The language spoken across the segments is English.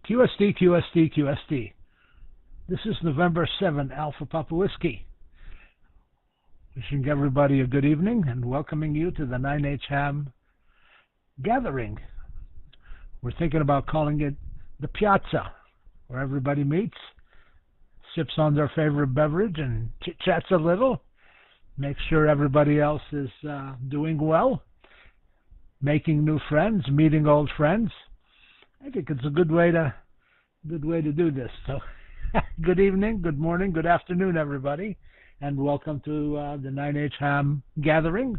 QSD, QSD, QSD. This is November 7, Alpha Papa Whiskey. Wishing everybody a good evening and welcoming you to the 9H HAM gathering. We're thinking about calling it the Piazza, where everybody meets, sips on their favorite beverage and chit-chats a little, makes sure everybody else is doing well, making new friends, meeting old friends. I think it's a good way to do this. So, good evening, good morning, good afternoon, everybody, and welcome to the 9H HAM gathering.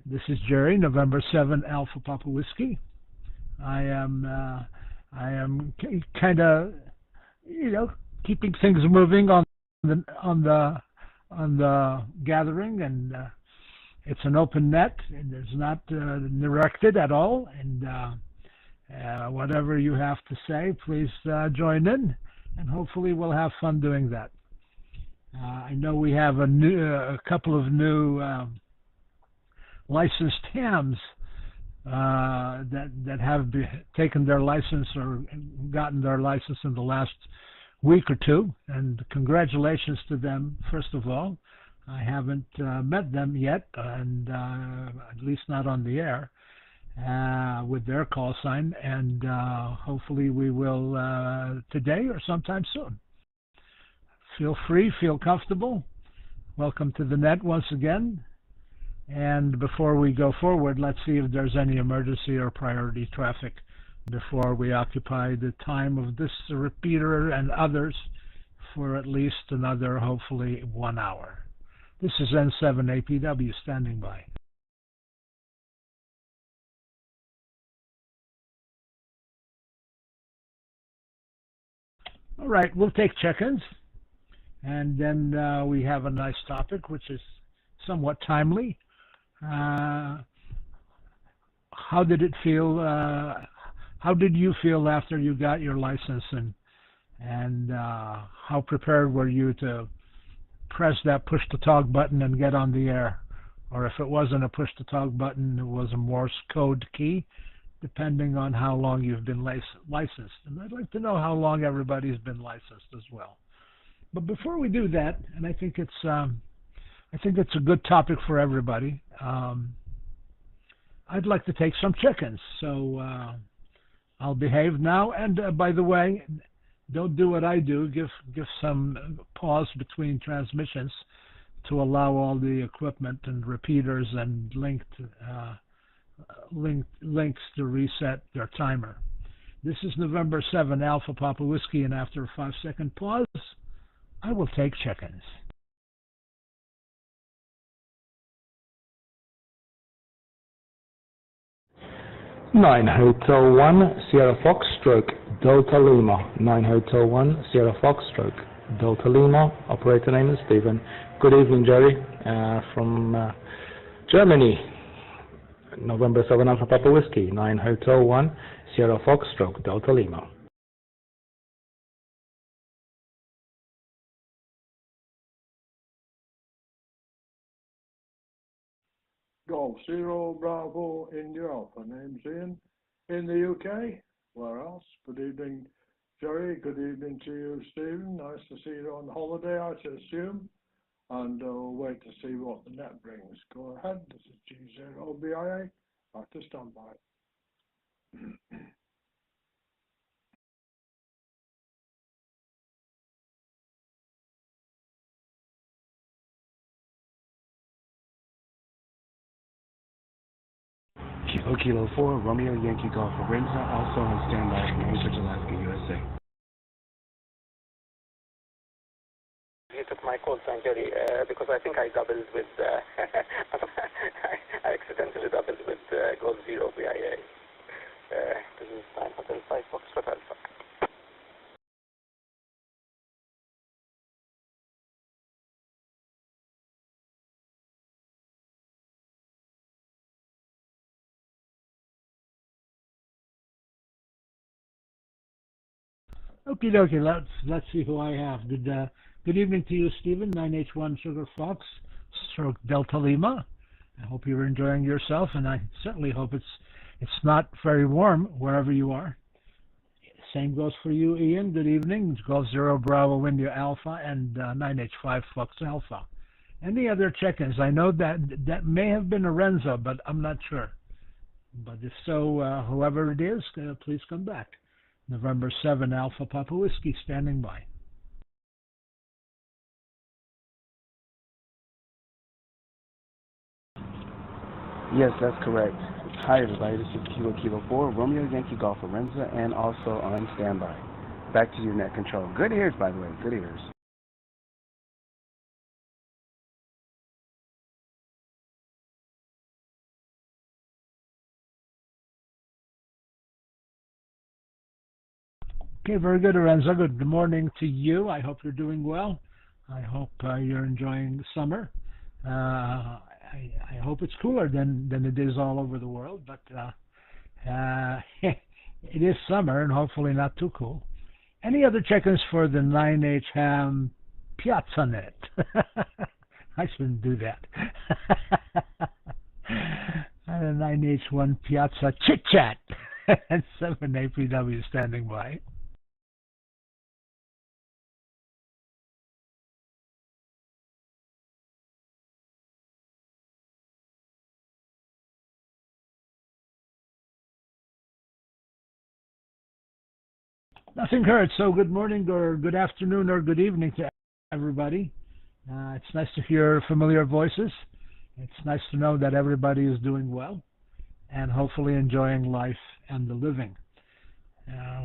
This is Jerry, November 7, Alpha Papa Whiskey. I am kind of, keeping things moving on the gathering, and it's an open net. And it's not directed at all, and whatever you have to say, please join in, and hopefully we'll have fun doing that. I know we have a couple of new licensed HAMS that have taken their license or gotten their license in the last week or two, and congratulations to them, first of all. I haven't met them yet, and at least not on the air, with their call sign, and hopefully we will today or sometime soon. Feel free, feel comfortable. Welcome to the net once again. And before we go forward, let's see if there's any emergency or priority traffic before we occupy the time of this repeater and others for at least another, hopefully, 1 hour. This is N7 APW standing by. All right, we'll take check-ins, and then we have a nice topic, which is somewhat timely. How did it feel? How did you feel after you got your license, and how prepared were you to press that push-to-talk button and get on the air? Or if it wasn't a push-to-talk button, it was a Morse code key, depending on how long you've been licensed. And I'd like to know how long everybody's been licensed as well. But before we do that, and I think it's a good topic for everybody, I'd like to take some check-ins. So I'll behave now. And by the way, don't do what I do. Give some pause between transmissions to allow all the equipment and repeaters and links to reset their timer. This is November 7, Alpha Papa Whiskey, and after a 5-second pause, I will take check-ins. 9 Hotel 1 Sierra Fox stroke Delta Lima. 9 Hotel 1 Sierra Fox stroke Delta Lima. Operator name is Stephen. Good evening, Jerry, from Germany. November 7 Alpha Papa Whiskey. 9 Hotel 1 Sierra Fox stroke Delta Lima. Golf Zero Bravo India Alpha. Name's Ian in the UK. Where else? Good evening, Jerry. Good evening to you, Stephen. Nice to see you on holiday, I should assume. And we'll wait to see what the net brings. Go ahead. This is G0BIA. Back to standby. Kilo 4, Romeo Yankee Golf Lorenzo, also on standby from Anchorage, Alaska, USA. You took my call sign, Jerry, because I think I doubled with, I accidentally doubled with Golf Zero BIA. This is 9 Hotel 5 Foxtrot Alpha. Okie dokie, let's see who I have. Good evening to you, Stephen. 9H1 Sugar Fox, stroke Delta Lima. I hope you're enjoying yourself, and I certainly hope it's not very warm wherever you are. Same goes for you, Ian. Good evening. Golf Zero Bravo India Alpha and 9H5 Fox Alpha. Any other check-ins? I know that may have been a Renzo, but I'm not sure. But if so, whoever it is, please come back. November 7 Alpha Papa Whiskey standing by. Yes, that's correct. Hi, everybody. This is Kilo Kilo 4, Romeo Yankee Golf Lorenza, and also on standby. Back to your net control. Good ears, by the way. Good ears. Okay, very good, Lorenzo. Good morning to you. I hope you're doing well. I hope you're enjoying the summer. I hope it's cooler than it is all over the world, but it is summer and hopefully not too cool. Any other check-ins for the 9H Ham Piazza Net? I shouldn't do that. The 9H1 Piazza Chit Chat and 7 APW standing by. Nothing heard. So good morning or good afternoon or good evening to everybody. It's nice to hear familiar voices. It's nice to know that everybody is doing well and hopefully enjoying life and the living.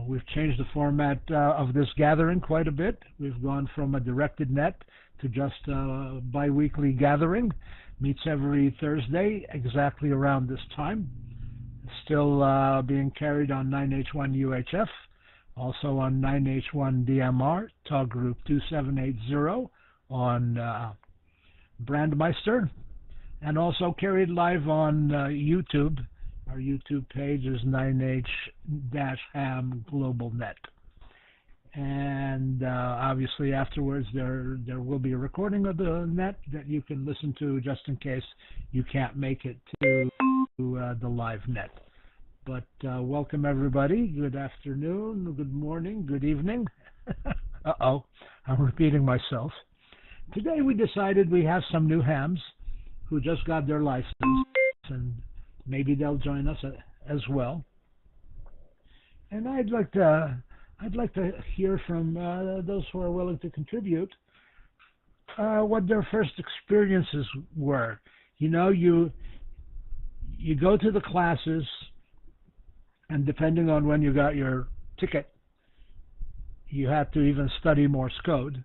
We've changed the format of this gathering quite a bit. We've gone from a directed net to just a bi-weekly gathering. Meets every Thursday exactly around this time. Still being carried on 9H1 UHF. Also on 9H1 DMR, Talk Group 2780 on Brandmeister, and also carried live on YouTube. Our YouTube page is 9H-HAM GlobalNet. And obviously afterwards there will be a recording of the net that you can listen to just in case you can't make it to the live net. But welcome everybody. Good afternoon, good morning, good evening. Uh-oh, I'm repeating myself. Today we decided we have some new hams who just got their license, and maybe they'll join us as well. And I'd like to hear from those who are willing to contribute what their first experiences were. You know, you go to the classes, and depending on when you got your ticket, you have to even study Morse code.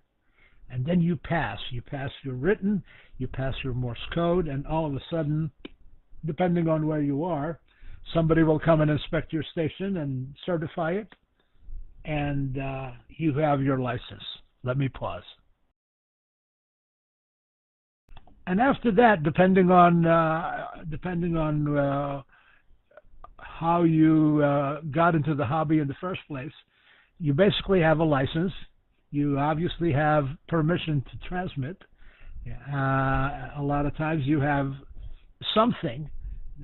And then you pass. You pass your written, you pass your Morse code, and all of a sudden, depending on where you are, somebody will come and inspect your station and certify it, and you have your license. Let me pause. And after that, depending on how you got into the hobby in the first place, you basically have a license. You obviously have permission to transmit. A lot of times you have something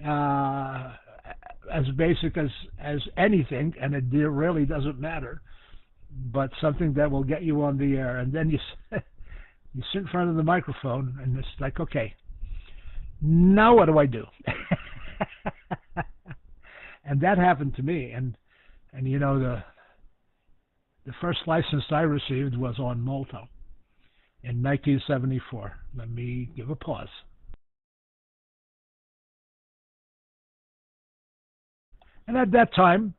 as basic as anything, and it really doesn't matter, but something that will get you on the air. And then you sit in front of the microphone, and it's like, okay, now what do I do? And that happened to me, and you know, the first license I received was on Malta in 1974. Let me give a pause. And at that time,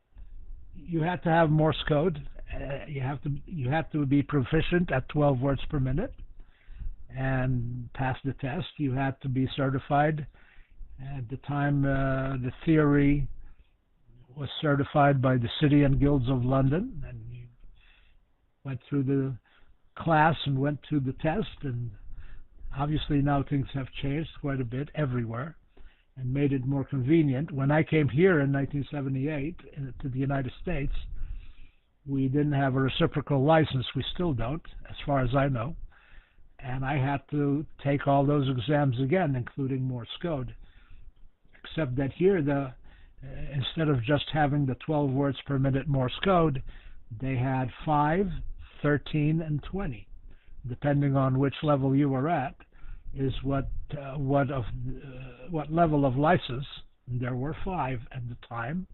you had to have Morse code. You have to be proficient at 12 words per minute and pass the test. You had to be certified. At the time, the theory was certified by the City and Guilds of London, and you went through the class and went through the test. And obviously now things have changed quite a bit everywhere and made it more convenient. When I came here in 1978 to the United States, we didn't have a reciprocal license. We still don't, as far as I know. And I had to take all those exams again, including Morse code. Except that here, instead of just having the 12 words per minute Morse code, They had 5, 13, and 20. Depending on which level you were at, is what level of license. There were 5 at the time.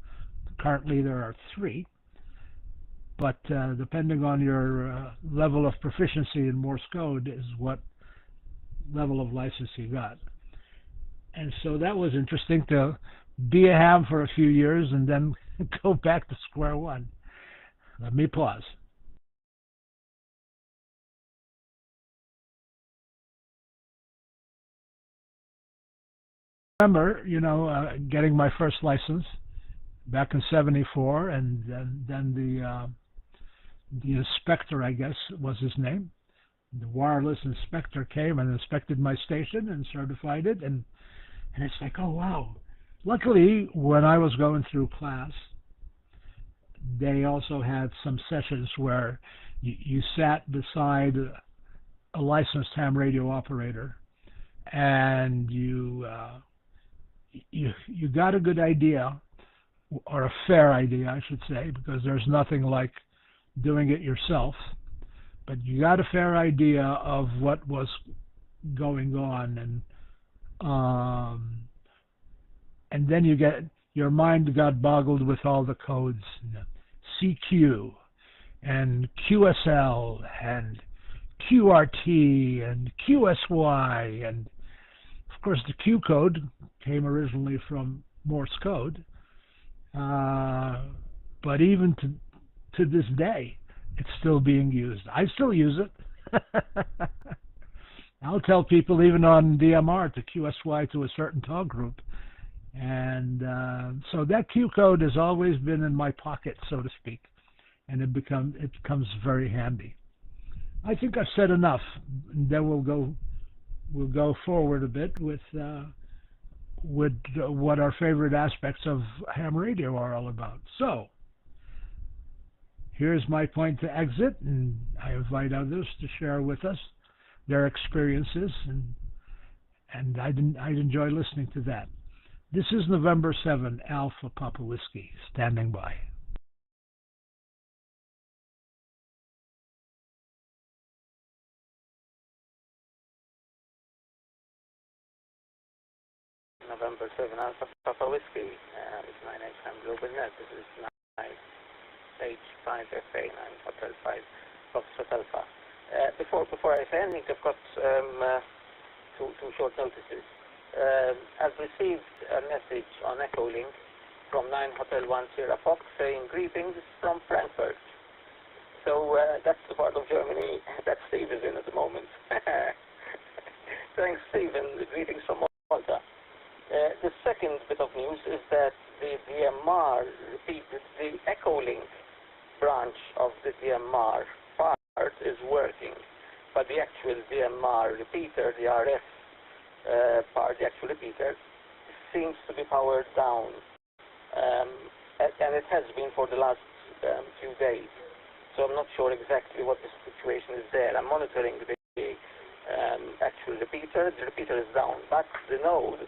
Currently, there are 3. But depending on your level of proficiency in Morse code is what level of license you got. And so that was interesting to be a ham for a few years and then go back to square one. Let me pause. Remember, getting my first license back in '74, and then the inspector, I guess was his name, the wireless inspector came and inspected my station and certified it, and it's like, oh wow. Luckily, when I was going through class, they also had some sessions where you sat beside a licensed ham radio operator, and you got a good idea, or a fair idea, I should say, because there's nothing like doing it yourself. But you got a fair idea of what was going on, and then your mind got boggled with all the codes, CQ and QSL and QRT and QSY, and of course the Q code came originally from Morse code, but even to this day it's still being used. I still use it. I'll tell people even on DMR to QSY to a certain talk group. And so that Q code has always been in my pocket, so to speak, and it becomes very handy. I think I've said enough. Then we'll go forward a bit with what our favorite aspects of ham radio are all about. So here's my point to exit, and I invite others to share with us their experiences, and I'd enjoy listening to that. This is November 7, Alpha Papa Whiskey, standing by. November 7, Alpha Papa Whiskey, it's 9H HAM GlobalNet. This is 9H5FA, 9 Hotel 5, Foxtrot Alpha. Before I say anything, I've got two short notices. I've received a message on Echolink from 9 Hotel 1 Sierra Fox saying greetings from Frankfurt. So that's the part of Germany that Steve is in at the moment. Thanks, Steve, and greetings from Malta. The second bit of news is that the DMR repeated, the Echolink branch of the DMR part is working, but the actual DMR repeater, the RF part, the actual repeater, seems to be powered down, and it has been for the last few days. So I'm not sure exactly what the situation is there. I'm monitoring the actual repeater. The repeater is down, but the node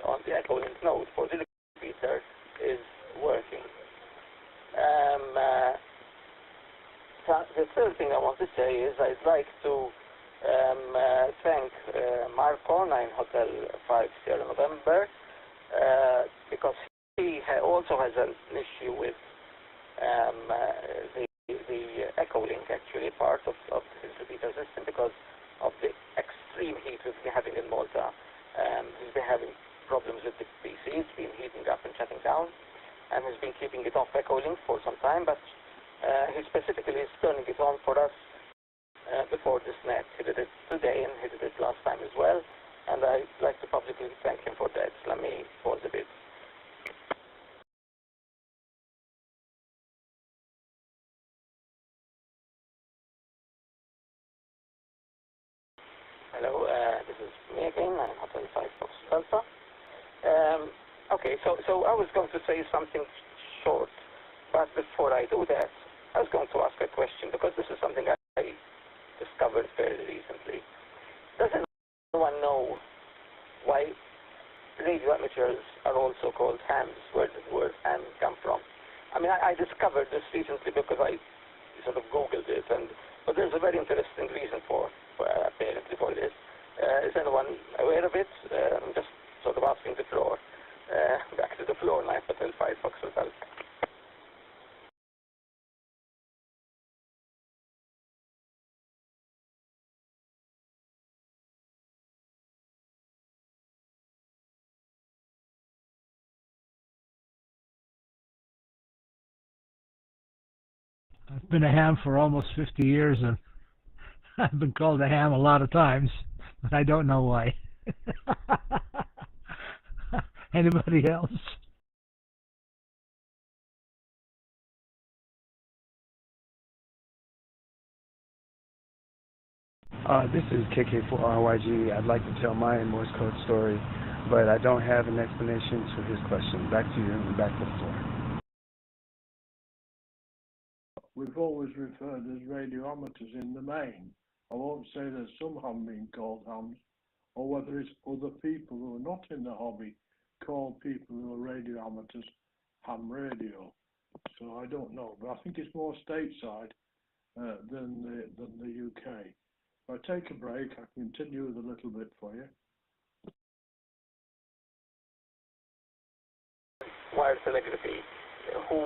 on the Echolink node for the repeater is working. The third thing I want to say is I'd like to thank Marco, 9 Hotel 5 Sierra November, because he also has an issue with the Echolink, actually, part of his repeater system, because of the extreme heat we've been having in Malta. He's been having problems with the PC. It's been heating up and shutting down, and he's been keeping it off Echolink for some time, but he specifically is turning it on for us before this net. He did it today, and he did it last time as well, and I'd like to publicly thank him for that. Let me pause a bit. Hello, this is me again, I'm Hotel 5 Fox Alpha. Okay, so I was going to say something short, but before I do that, I was going to ask a question, because this is something I discovered fairly recently. Does anyone know why radio amateurs are also called HAMS? Where did the word ham come from? I mean, I discovered this recently because I sort of Googled it, but there's a very interesting reason apparently for this. Is anyone aware of it? I'm just sort of asking the floor. Back to the floor, 9 Hotel 5 Foxtrot Alpha. I've been a ham for almost 50 years, and I've been called a ham a lot of times, but I don't know why. Anybody else? This is KK4RYG. I'd like to tell my Morse code story, but I don't have an explanation to his question. Back to you and back to the floor. We've always referred as radio amateurs in the main. I won't say that some have been called hams, or whether it's other people who are not in the hobby call people who are radio amateurs ham radio. So I don't know, but I think it's more stateside than the UK. If I take a break, I can continue with a little bit for you. Wire telegraphy, who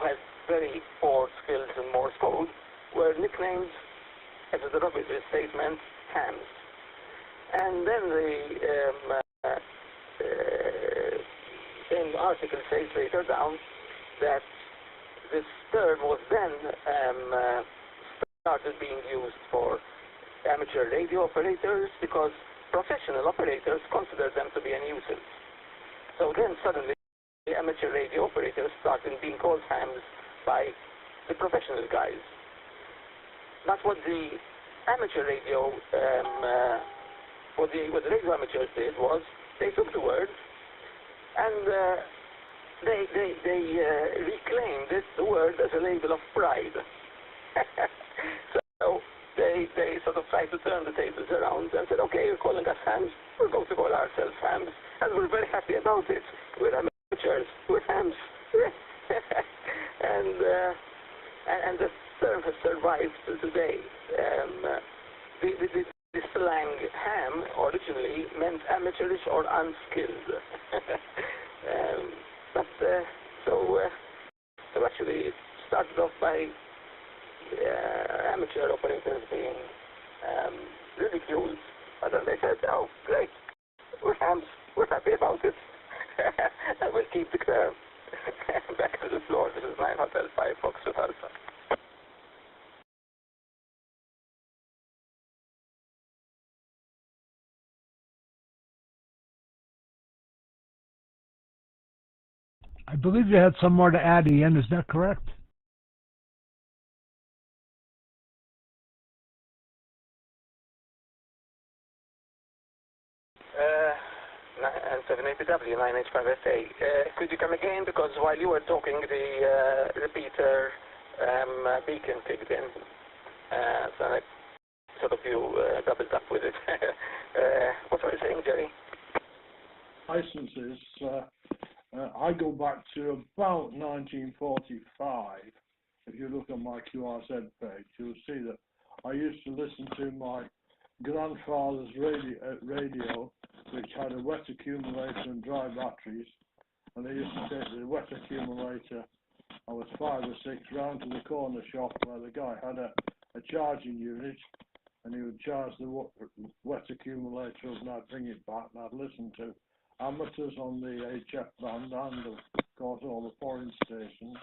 had very poor skills in Morse code, were nicknamed, as a derogatory statement, HAMS. And then the same article says later down that this term was then started being used for amateur radio operators because professional operators considered them to be a nuisance. So then suddenly the amateur radio operators started being called HAMS by the professional guys. But what the amateur radio, what the radio amateurs did was they took the word and they reclaimed the word as a label of pride. So they sort of tried to turn the tables around and said, okay, you're calling us HAMS, we're going to call ourselves HAMS, and we're very happy about it. We're amateurs, we're HAMS. and the term has survived to today. The slang ham originally meant amateurish or unskilled. So actually it started off by amateur operators being ridiculed, but then they said, oh great, we're hams, we're happy about it, and we'll keep the term. Back to the floor. This is 9 Hotel 5 Foxtrot Alpha. I believe you had some more to add, Ian. Is that correct? And 780W, 9H5SA. Could you come again? Because while you were talking, the repeater beacon kicked in. So I sort of you doubled up with it. What were you saying, Jerry? Licenses, I go back to about 1945. If you look on my QRZ page, you'll see that I used to listen to my grandfather's radio, which had a wet accumulator and dry batteries, and they used to take the wet accumulator, I was 5 or 6, round to the corner shop where the guy had a charging unit, and he would charge the wet accumulator and I'd bring it back and I'd listen to amateurs on the HF band and of course all the foreign stations.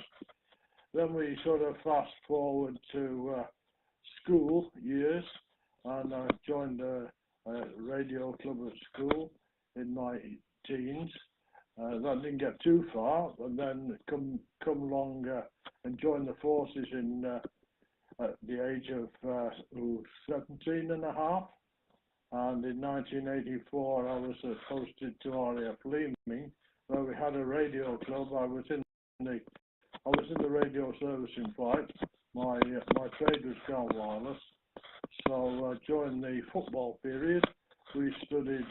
Then we sort of fast forward to school years, and I joined a radio club at school in my teens. That didn't get too far, and then come along and joined the forces at the age of 17 and a half. And in 1984, I was posted to RAF Leeming, where we had a radio club. I was in the radio service in flight. My trade was ground wireless. So during the football period, we studied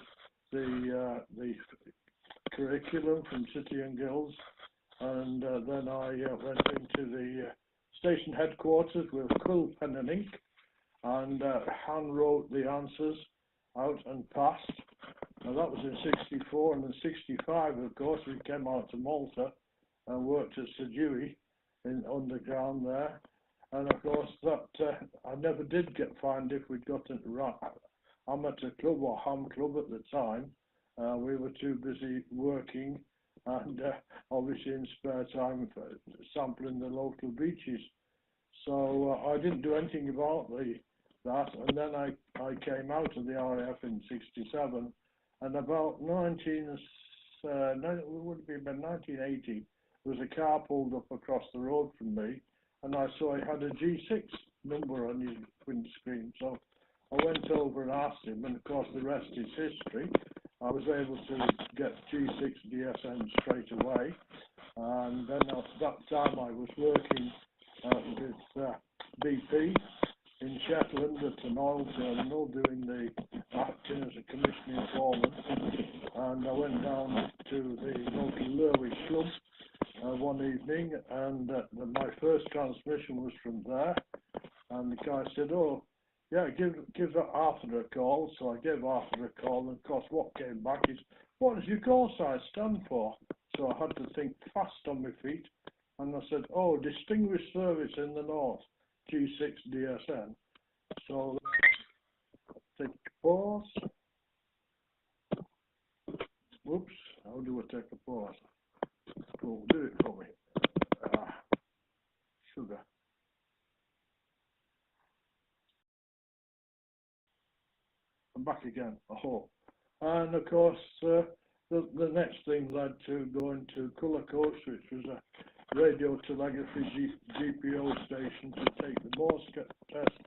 the curriculum from City and Guilds, and then I went into the station headquarters with quill, pen and ink, and hand wrote the answers out and passed. Now that was in 64, and in 65, of course, we came out to Malta and worked at Sir Dewey in underground there. And of course, that I never did find if we'd gotten it right. Amateur club or ham club at the time. We were too busy working and obviously in spare time sampling the local beaches. So I didn't do anything about that, and then I came out of the RAF in 67, and about 1980, there was a car pulled up across the road from me, and I saw he had a G6 number on his windscreen. So I went over and asked him, and of course the rest is history. I was able to get G6 DSN straight away, and then at that time I was working with BP in Shetland at an oil terminal, acting as a commissioning foreman, and I went down to the local Lerwick club one evening, and my first transmission was from there, and the guy said, "Oh, yeah, give Arthur a call." So I gave Arthur a call, and of course what came back is, "What does your call sign stand for?" So I had to think fast on my feet, and I said, "Oh, Distinguished Service in the North, G6 DSN." So take a pause. Whoops, how do I take a pause? Oh, do it for me. Sugar. I'm back again, I hope. And of course, the next thing led to going to Colour Coast, which was a radio telegraphy GPO station to take the Morse test.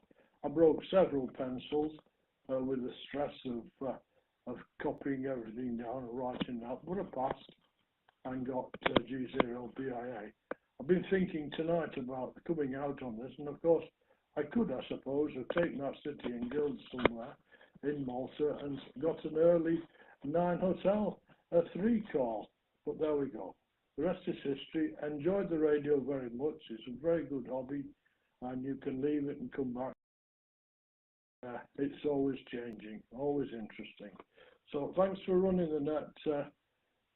I broke several pencils with the stress of copying everything down and writing out, but I passed and got G0 BIA. I've been thinking tonight about coming out on this, and of course, I could, I suppose, have taken that City and Guilds somewhere in Malta and got an early 9 Hotel 3 call, but there we go. The rest is history. Enjoyed the radio very much. It's a very good hobby, and you can leave it and come back. It's always changing, always interesting. So thanks for running the net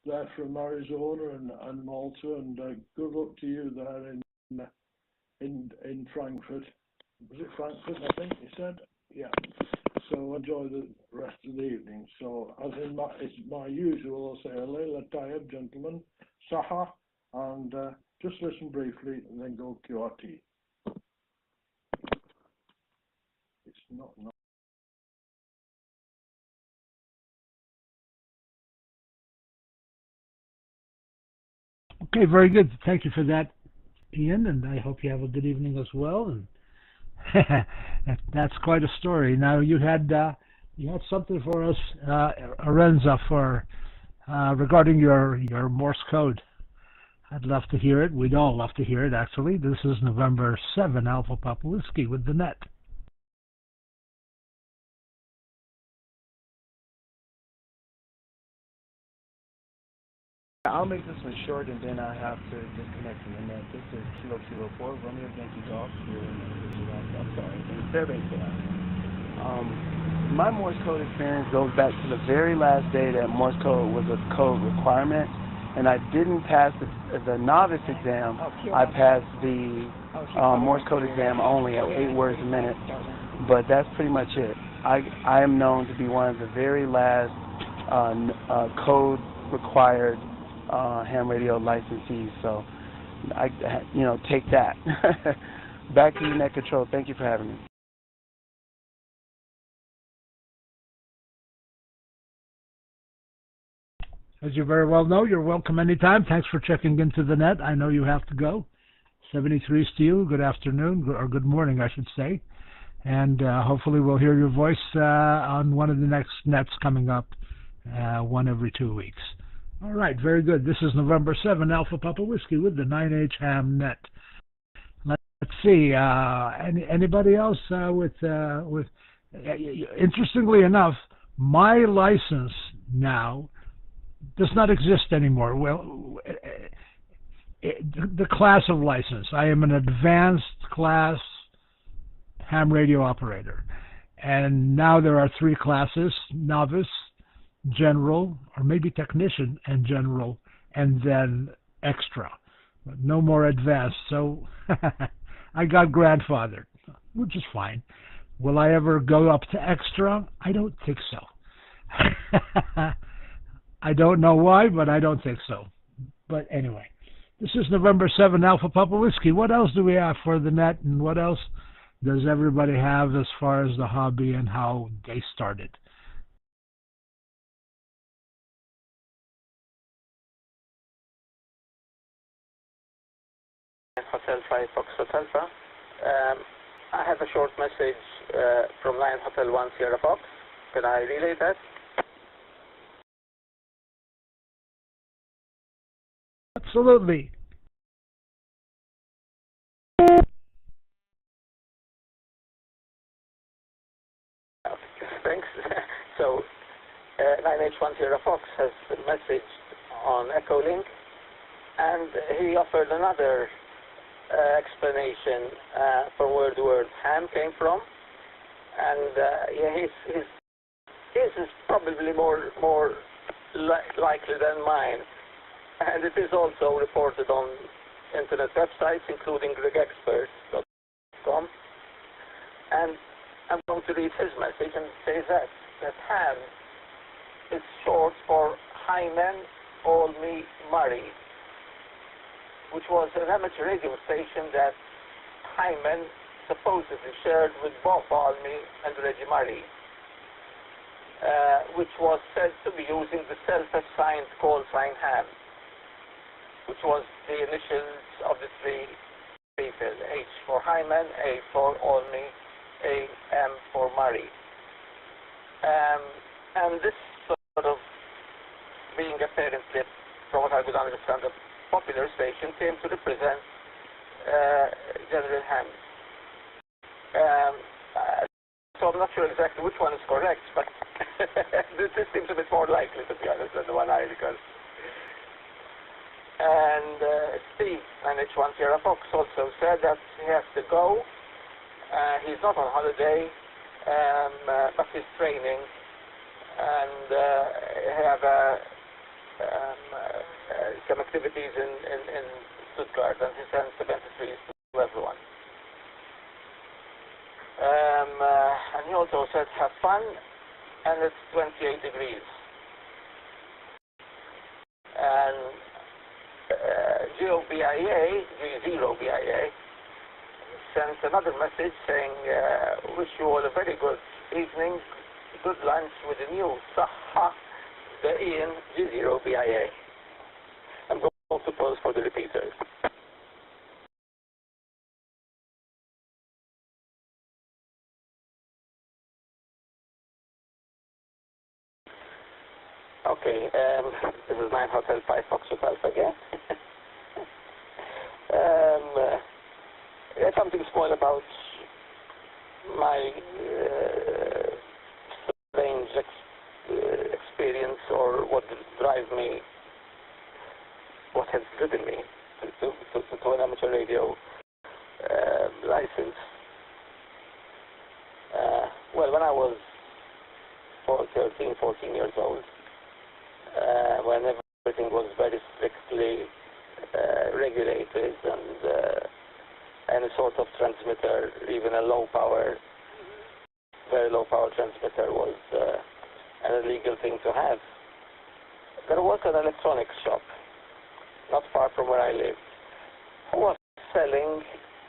there from Arizona and Malta, and good luck to you there in Frankfurt. Was it Frankfurt, I think you said? Yeah. So enjoy the rest of the evening. So as in it's my usual, I'll say Alayla Tayyib, gentlemen, Saha, and just listen briefly and then go QRT. It's not. Okay, very good. Thank you for that, Ian, and I hope you have a good evening as well. And that's quite a story. Now you had something for us, Arenza, for regarding your Morse code. I'd love to hear it. We'd all love to hear it, actually. This is November 7, Alpha Papa Whiskey with the net. I'll make this one short, and then I have to disconnect from the net. This is Kilo Kilo 4, Romeo Yankee Golf here in Fairbanks, Alaska. My Morse code experience goes back to the very last day that Morse code was a code requirement, and I didn't pass the novice exam. I passed the Morse code exam only at 8 words a minute, but that's pretty much it. I am known to be one of the very last code required ham radio licensees, so take that. Back to you, Net Control. Thank you for having me. As you very well know, you're welcome anytime. Thanks for checking into the net. I know you have to go. 73 to you. Good afternoon, or good morning, I should say. And hopefully we'll hear your voice on one of the next nets coming up, one every 2 weeks. All right, very good. This is November 7, Alpha Papa Whiskey with the 9H Ham net. Let's see. Anybody else with? Interestingly enough, my license now does not exist anymore. Well, the class of license. I am an advanced class ham radio operator. And now there are 3 classes: novice, general, or maybe technician and general, and then extra. But no more advanced. So I got grandfathered, which is fine. Will I ever go up to extra? I don't think so. I don't know why, but I don't think so. But anyway, this is November 7, Alpha Papa Whiskey. What else do we have for the net, and what else does everybody have as far as the hobby and how they started? Hotel 5 Foxtrot Alpha. I have a short message from Lion Hotel 1 Sierra Fox. Can I relay that? Absolutely. Thanks. So, 9H1 Sierra Fox has a message on Echolink, and he offered another explanation from where the word ham came from, and yeah, his is probably more likely than mine, and it is also reported on internet websites, including gregexpert.com, and I'm going to read his message and say that ham is short for Hyman Olney Murray, which was an amateur radio station that Hyman supposedly shared with Bob Olney and Reggie Murray, which was said to be using the self-assigned call sign ham, which was the initials of the 3 people: H for Hyman, A for Olney, A, M for Murray. And this sort of being apparently, from what I would understand, a popular station, came to represent General HAMS. So I'm not sure exactly which one is correct, but this seems a bit more likely, to be honest, than the one I recall. And Steve, NH1 Sierra Fox, also said that he has to go. He's not on holiday, but he's training, and have some activities in Stuttgart, and he sends 73s to everyone. And he also said, have fun, and it's 28 degrees. And G0BIA sends another message saying, wish you all a very good evening, good lunch with the new Saha, the Ian G0BIA. I'm going to pause for the repeaters. Okay, this is 9 Hotel 5 Foxtrot Alpha again. Something small about my strange experience, or what drives me, what has driven me to an amateur radio license. Well, when I was 13, 14 years old, when everything was very strictly regulated, and any sort of transmitter, even a very low power transmitter, was an illegal thing to have. There was an electronics shop not far from where I lived who was selling,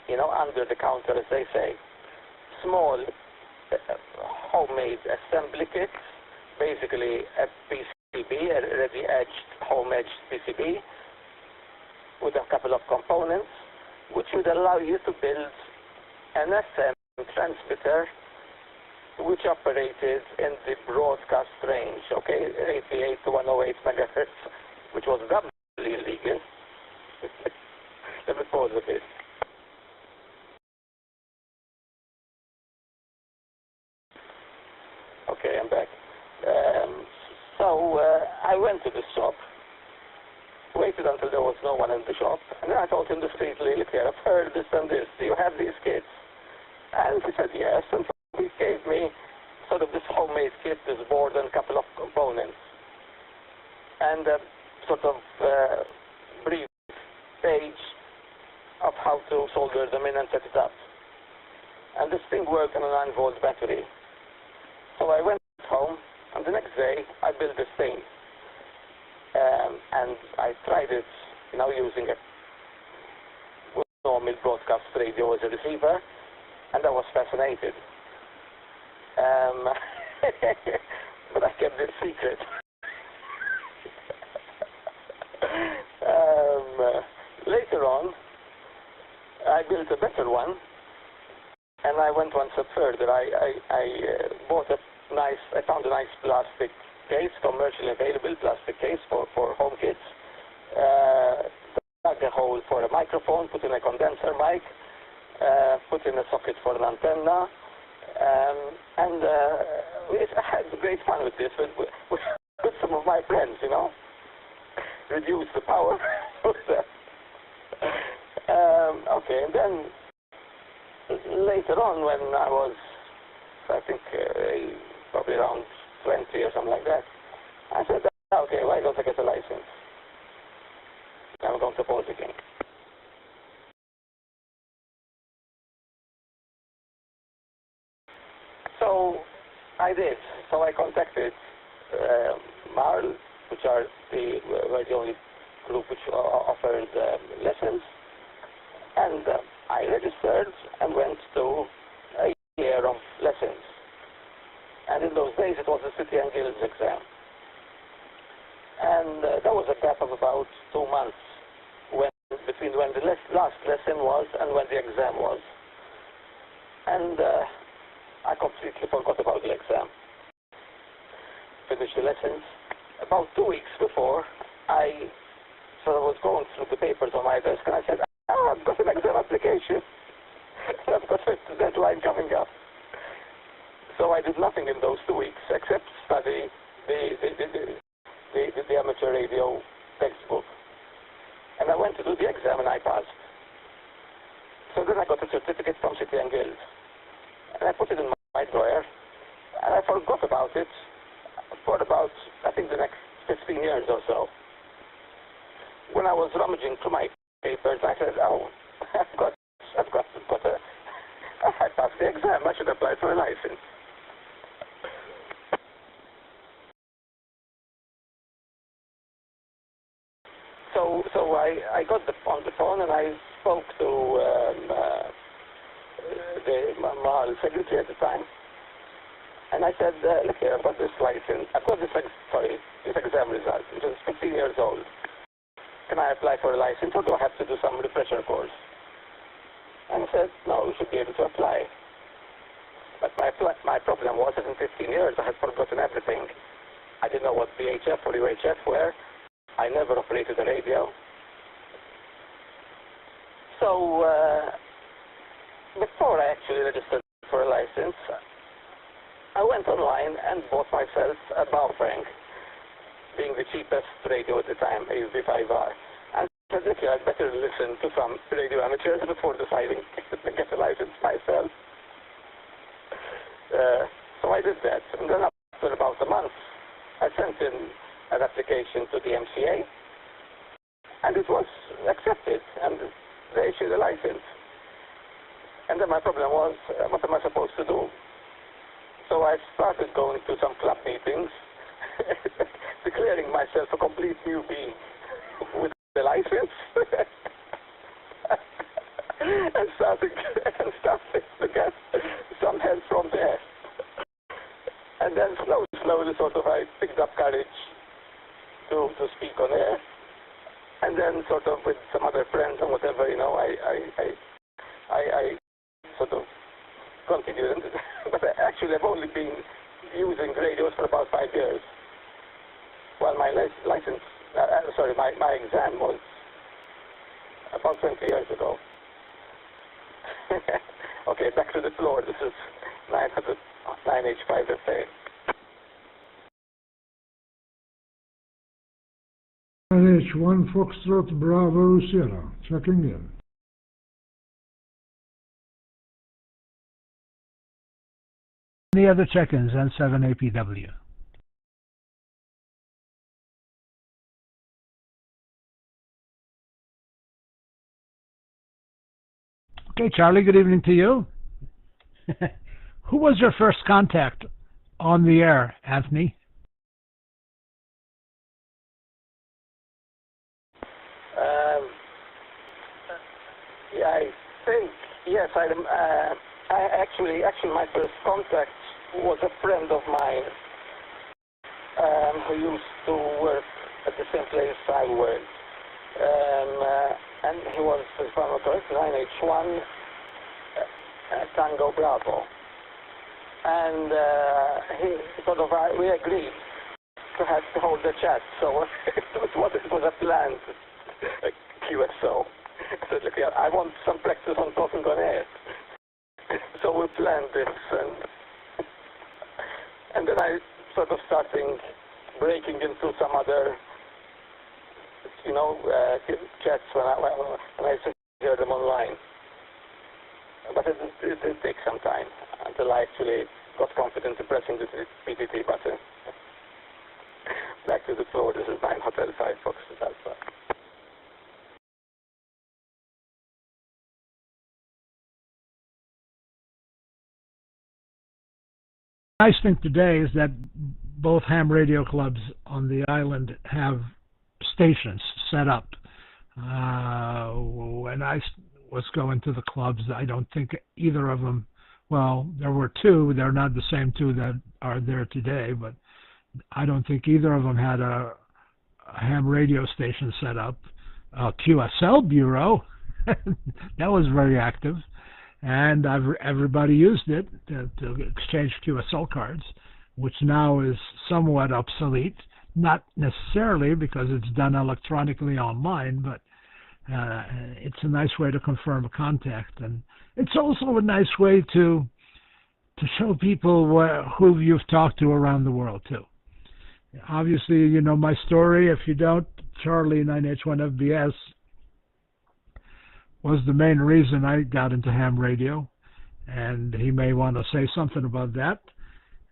under the counter, as they say, small homemade assembly kits, basically a PCB, a ready-edged, home-edged PCB with a couple of components, which would allow you to build an FM transmitter which operated in the broadcast range, 88 to 108 megahertz, which was doubly illegal. Let me pause a bit. Okay, I'm back. So I went to the shop waited until there was no one in the shop, and then I told him discreetly, look here, I've heard this and this, do you have these kits? And he said yes, and so he gave me sort of this homemade kit, this board and a couple of components, and a sort of brief page of how to solder them in and set it up. And this thing worked on a 9-volt battery. So I went home, and the next day I built this thing. And I tried it, using a normal broadcast radio as a receiver, and I was fascinated. But I kept it secret. Later on, I built a better one, and I went one step further. I bought I found a nice plastic case, commercially available plastic case for home kits. Dug a hole for a microphone, put in a condenser mic, put in a socket for an antenna, and I had great fun with this with some of my friends, reduce the power. Okay, and then later on, when I was, I think, probably around 20 or something like that, I said, okay, why don't I get a license? I'm going to Portugal. So I did. So I contacted MARL, which were the only group which offered lessons, and I registered and went to a year of lessons. And in those days it was the City and Guilds exam. And there was a gap of about 2 months between when the last lesson was and when the exam was. And I completely forgot about the exam. Finished the lessons. About 2 weeks before, I was going through the papers on my desk, and I said, I've got an exam application. I've got a deadline coming up. So I did nothing in those 2 weeks except study the amateur radio textbook. And I went to do the exam, and I passed. So then I got a certificate from City and Guilds. And I put it in my drawer, and I forgot about it for about, I think, the next 15 years or so. When I was rummaging through my papers, I said, I passed the exam, I should apply for a license. So I got on the phone, and I spoke to the MARL secretary at the time, and I said, look here, I've got this license, I've got this exam result, which is 15 years old. Can I apply for a license, or do I have to do some refresher course? And he said, no, you should be able to apply. But my problem was that in 15 years I had forgotten everything. I didn't know what VHF or UHF were. I never operated a radio. So before I actually registered for a license, I went online and bought myself a Baofeng, being the cheapest radio at the time, ASB5R. And I said, okay, I'd better listen to some radio amateurs before deciding to get a license myself. So I did that. And then after about a month, I sent in an application to the MCA, and it was accepted, and they issued a license. And then my problem was, what am I supposed to do? So I started going to some club meetings, declaring myself a complete newbie with the license, and starting to get some help from there. And then slowly sort of I picked up courage to speak on air, and then sort of with some other friends and whatever, I sort of continued. But actually I've only been using radios for about 5 years, while my license, my exam was about 20 years ago. Okay, back to the floor. This is 9H5FA. 9H 9H1 Foxtrot Bravo Sierra, checking in. Any other check-ins on 7APW? Okay, Charlie, good evening to you. Who was your first contact on the air, Anthony? Yeah, I think, yes, I actually my first contact was a friend of mine who used to work at the same place I worked. And he was, if I'm not correct, 9H1 Tango Bravo. And we agreed to hold the chat, so it was a planned QSO. I said, look, I want some practice on talking on air. So we planned this, and then I sort of started breaking into some other, chats when I just heard them online. But it did take some time until I actually got confident in pressing the PTT button. Back to the floor. This is 9 Hotel 5 Foxtrot Alpha. The nice thing today is that both ham radio clubs on the island have stations set up. When I was going to the clubs, I don't think either of them, well, there were two, they're not the same two that are there today, but I don't think either of them had a ham radio station set up. A QSL bureau, that was very active. And everybody used it to exchange QSL cards, which now is somewhat obsolete. Not necessarily because it's done electronically online, but it's a nice way to confirm a contact. And it's also a nice way to show people who you've talked to around the world, too. Obviously, you know my story. If you don't, Charlie 9H1FBS was the main reason I got into ham radio, and he may want to say something about that,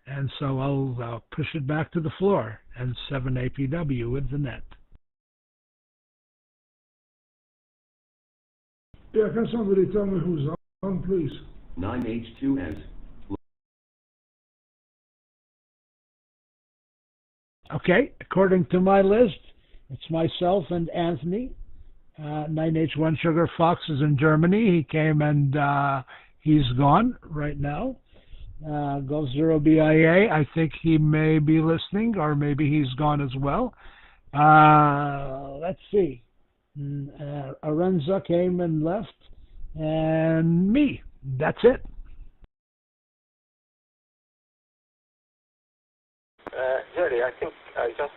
and so I'll push it back to the floor and 7APW with the net. Yeah, can somebody tell me who's on, please? 9H2S. Okay, according to my list, it's myself and Anthony. 9H1 Sugar Fox is in Germany. He came and he's gone right now. Gulf Zero BIA, I think he may be listening, or maybe he's gone as well. Let's see. Arenza came and left, and me. That's it. Jerry, I think I just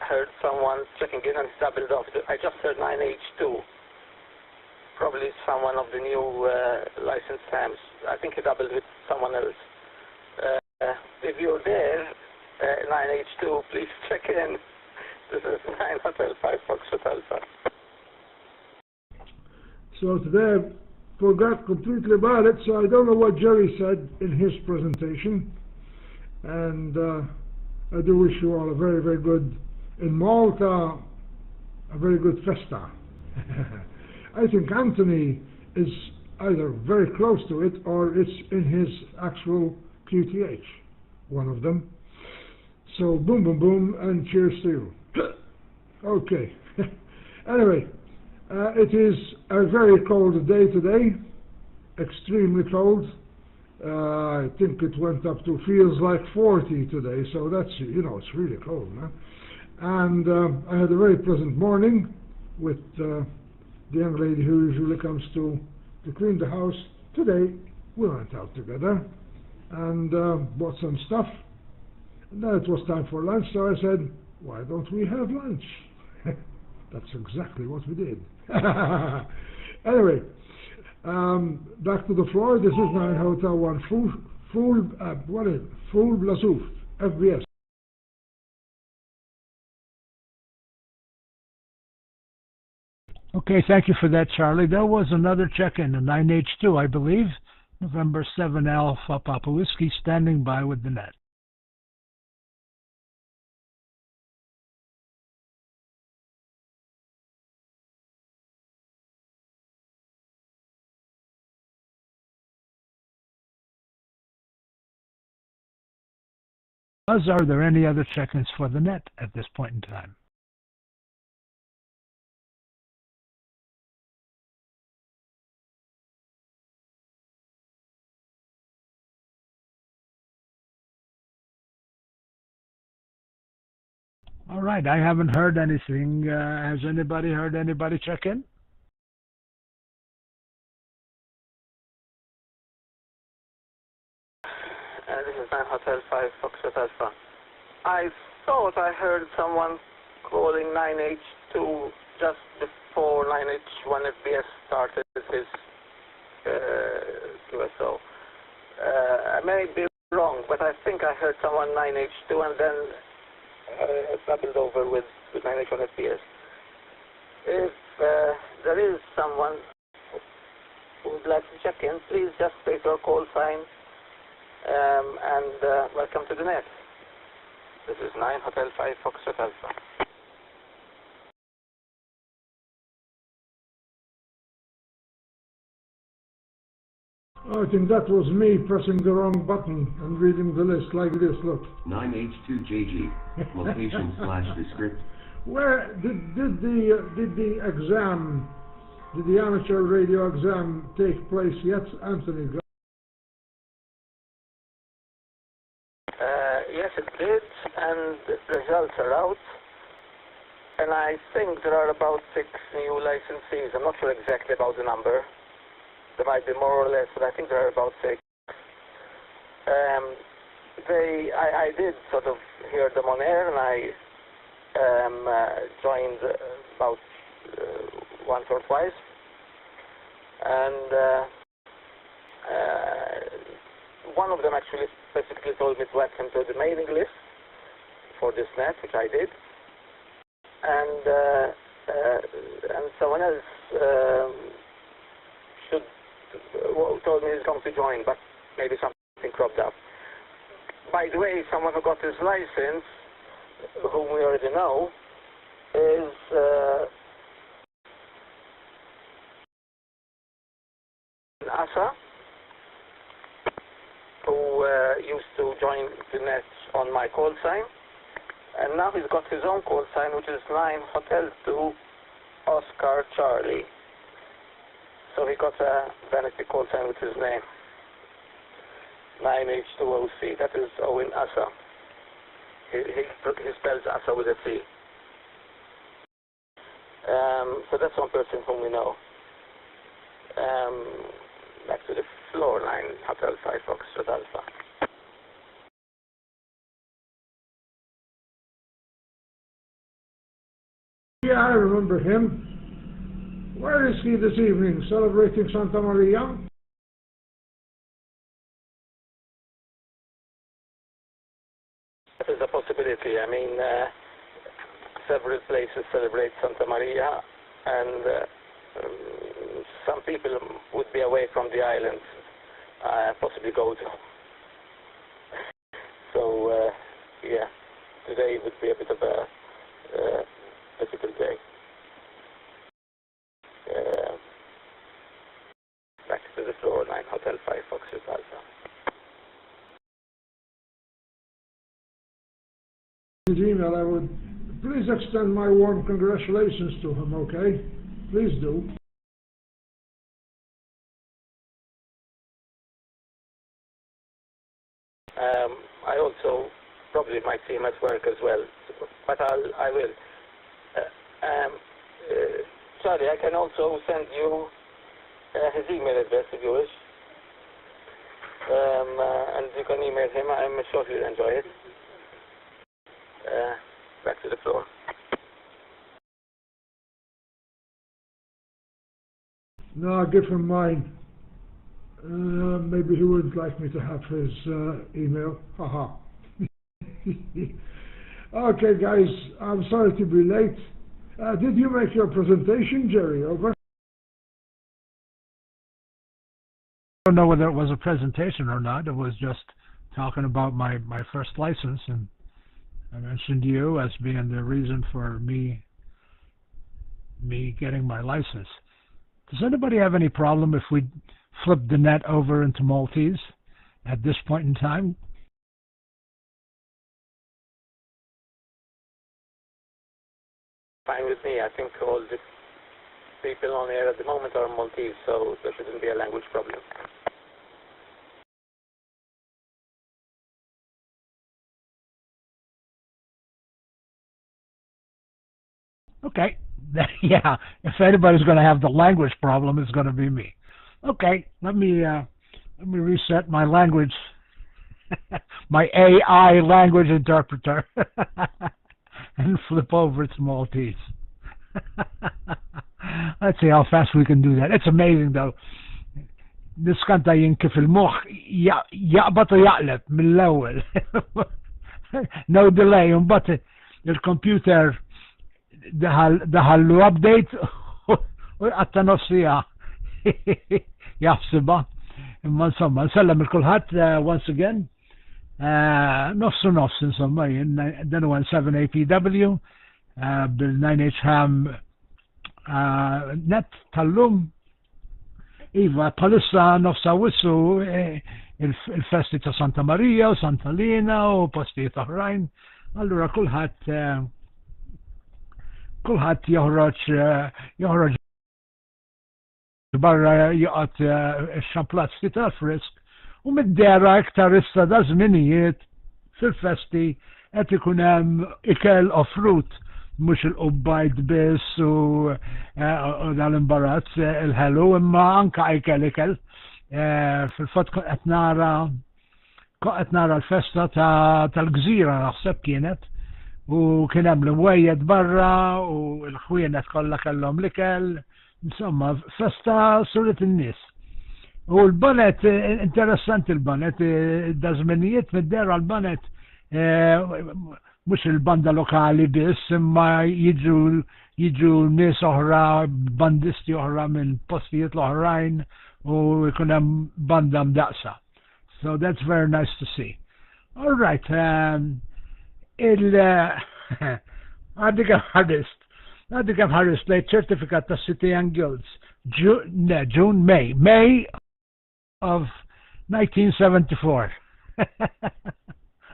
heard someone checking in and doubled off. I just heard 9H2. Probably someone of the new licensed HAMS. I think he doubled with someone else. If you're there, 9H2, please check in. This is 9 Hotel 5 Foxtrot Alpha. So today I forgot completely about it, so I don't know what Jerry said in his presentation. And I do wish you all a very, very good, in Malta, a very good festa. I think Anthony is either very close to it or it's in his actual QTH, one of them. So boom, boom, boom, and cheers to you. Okay. Anyway, it is a very cold day today, extremely cold. I think it went up to, feels like 40 today, so that's, it's really cold, man. And I had a very pleasant morning with the young lady who usually comes to clean the house. Today we went out together and bought some stuff. And then it was time for lunch, so I said, why don't we have lunch? That's exactly what we did. Anyway, back to the floor. This is 9 Hotel 1 Full Blazouf, FBS. Okay, thank you for that, Charlie. There was another check-in, a 9H2, I believe. November 7 Alpha Papa Whiskey, standing by with the net. Are there any other check-ins for the net at this point in time? All right, I haven't heard anything. Has anybody heard anybody check in? This is 9 Hotel 5 Foxtrot Alpha. I thought I heard someone calling 9H2 just before 9H1 FBS started his QSO. I may be wrong, but I think I heard someone 9H2 and then doubled over with 9H1 FBS. If there is someone who would like to check in, please just state your call sign and welcome to the net. This is 9 Hotel 5 Foxtrot Alpha. I think that was me pressing the wrong button and reading the list like this, look. 9H2JG, location / the script. Where did the exam, did the amateur radio exam take place yet, Anthony? Yes, it did, and the results are out. And I think there are about 6 new licensees. I'm not sure exactly about the number. There might be more or less, but I think there are about 6. I did sort of hear them on air, and I joined about once or twice. And one of them actually specifically told me to add him to the mailing list for this net, which I did. And someone else told me he's going to join, but maybe something cropped up. By the way, someone who got his license, whom we already know, is Asa, who used to join the net on my call sign, and now he's got his own call sign, which is 9 Hotel 2 Oscar Charlie. So he got a vanity call sign with his name, 9H2OC. That is Owen Asa. He spells Asa with a C. So that's one person whom we know. Back to the floor, 9 Hotel 5 Foxtrot Alpha. Yeah, I remember him. Where is he this evening? Celebrating Santa Maria? That is a possibility. I mean, several places celebrate Santa Maria, and some people would be away from the island, possibly go to. So, yeah, today would be a bit of a difficult day. Back to the floor, 9 Hotel 5 Foxtrot Alpha. His email, I would please extend my warm congratulations to him, okay? Please do. I also probably might see him at work as well, but I will. Charlie, I can also send you his email address if you wish, and you can email him. I'm sure he'll enjoy it. Back to the floor. No, I'll give him mine. Maybe he would like me to have his email. Haha. Okay, guys, I'm sorry to be late. Did you make your presentation, Jerry? Over. I don't know whether it was a presentation or not. It was just talking about my first license, and I mentioned you as being the reason for me getting my license. Does anybody have any problem if we flip the net over into Maltese at this point in time? Fine with me. I think all the people on air at the moment are Maltese, so there shouldn't be a language problem. Okay. Yeah, if anybody's going to have the language problem, it's going to be me. Okay, let me reset my language, my AI language interpreter, and flip over to Maltese. Let's see how fast we can do that. It's amazing though. Niskanta jinkif il-moħ jaqbad u jaqleb mill-ewwel. No delay, but il-computer daħallu update u għatta nofsija jafsiba. Imma insomma, nsellem il-kulħadd once again. Nofsu nofs insomma, dan huwa 7 APW bil-9H HAM net tal-lum. Iva, palissa nofsa wissu il-festi ta' Santa Maria u Santa Lina u postijiet oħrajn. Allura kulħadd joħroġ barra joqgħod xamplazzi ta' frisk u mid-dera iktar issa da' żminijiet fil-festi qed ikun hemm ikel u frut mhux il-qubbajt biss u dal-imbarazz il-ħelu imma anke ikel fil-fatt qed nara l-festa tal-Gżira naħseb kienet. U kien hemm l-imwejjed barra u l-ħwienet kollha kellhom l-ikel, insomma festa suret in-nies. U l-banet, interessanti l-banet, dażminijiet mid-dera l-banet mhux il-banda lokali biss, imma jiġu nies oħra, bandisti oħra minn postijiet l-oħrajn u jkun hemm banda mdaqsa. So that's very nice to see. All right. Għaddi kem ħarist lejt ċertifikat ta' City and Guilds May of 1974.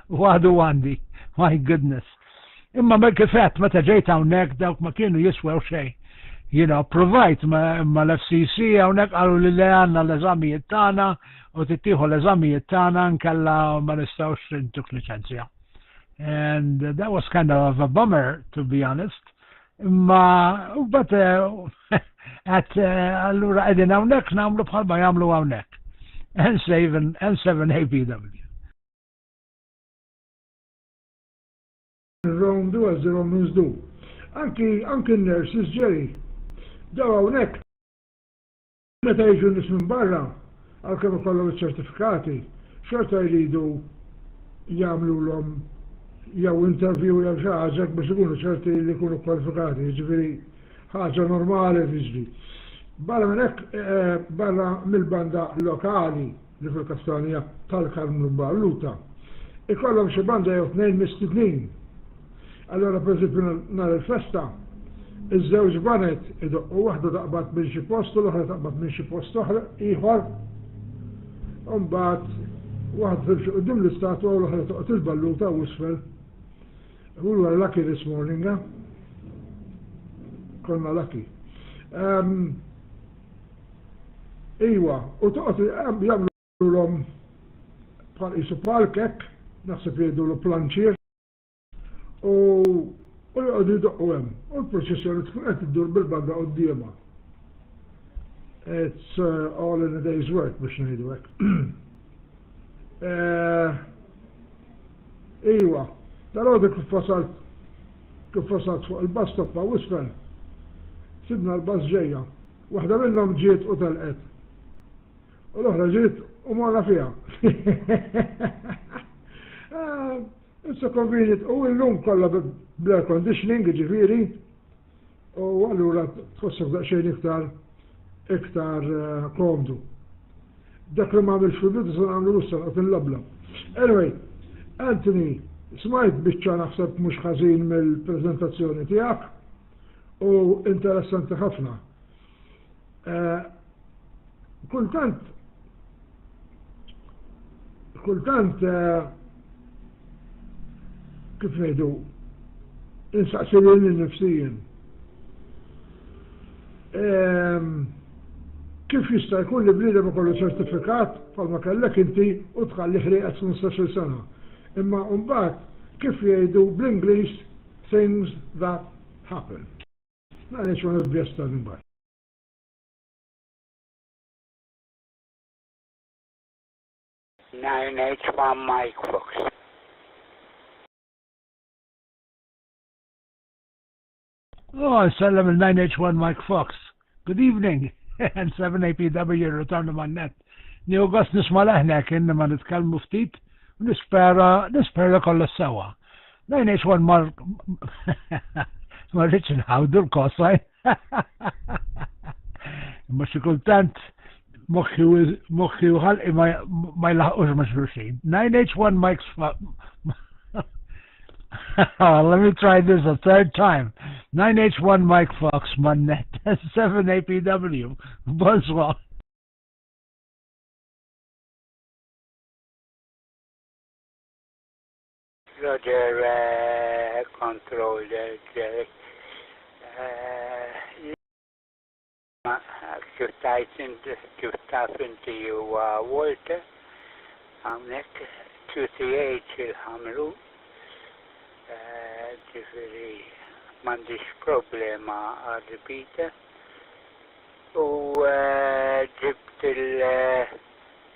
Għadu għandi, my goodness. Imma ma kifet meta ġejt hawnhekk dawk ma kienu jiswew xejn. You know, provajt ma l-FCC hawnhekk qalu li le għandna l-eżamijiet tagħna u tittieħu l-eżamijiet tagħna nkella ma nistgħux intuk liċenzja. And that was kind of a bummer, to be honest. But allura qegħdin hawnhekk nagħmlu bħalma jagħmlu hawnhekk. N7 APW. Rome do as the Romans do. Anki nurses, Jerry. Daw hawnhekk. Meta jiġu nies minn barra, għalkemm ikollhom iċ-ċertifikati, xorta jridu jagħmluhom jew interview jew xi ħaġa biex ikunu ċerti li jkunu kwalifikati, jiġifieri ħaġa normali tiġri. Barra minn hekk barra mill-banda lokali li fil-Kastanja tal-Karmlu Barluta, ikollhom xi banda jew tnejn mistednin. Allora pereżempju nhar il-festa, iż-żewġ banet idoqqu waħda taqbad minn xi post u l-oħra taqbad minn xi post oħra ieħor. U mbagħad waħda timxi quddiem l-istatwa u l-oħra toqgħod il-balluta u isfel. We were lucky this morning, huh? Konna lucky. Iwa, u toqgħod jagħmlu bħal isu parkek, naħseb jgħidu l-planċier, u jgħodu jdoqqu hemm. U l-proċessjoni tkun qed iddur bil-banda qudiemha. It's all in a day's work biex ngħidu hekk. Iwa, dal-għodu kif wasalt fuq il-bus stop ma' wisfel. Sibna l-bus ġejja. Waħda minnhom ġiet u telqet. U l-oħra ġiet u morra fiha. It's so convenient. U l-lum kollha bl-air conditioning ġifieri. u allura tħossok daqsxejn iktar komdu. Dak li m'għamilx fil-bidu se nagħmlu issa qed inlablab. Anyway, Anthony, smajt biċċa naħseb mhux ħażin mill-preżentazzjoni tiegħek u interessanti ħafna. Kultant kif ngħidu insaqsi lil nifsijien. Kif jista' jkun li bniedem ikollu ċertifikat bħalma kellek inti u tħalli ħrieqek 15-il sena. Imma mbagħad kif jgħidu bl-Ingliż things that happen. Għaliex ma nibjesta mbagħad. Nine H1 Mike Fox. Oh, Salam al 9H1 Mike Fox. Good evening. And 7APW return to my net. New August nisma laħna kien ma nitkellmu ftit u nispera kollha sewa. 9H1 Mark ma rridx nħawdu l-kosaj. Ma xi kultant moħħi u ħalqi ma jlaħqux ma' xulxin. 9H1 Mike's let me try this a third time. 9H1 Mike Fox, Mannet, 7APW, Boswell. Roger, controller, Jerry. Kif taf inti huwa Walter, hawnhekk QTH il-ħamru. Ġifiri m'għandix problema għal repeater u ġibt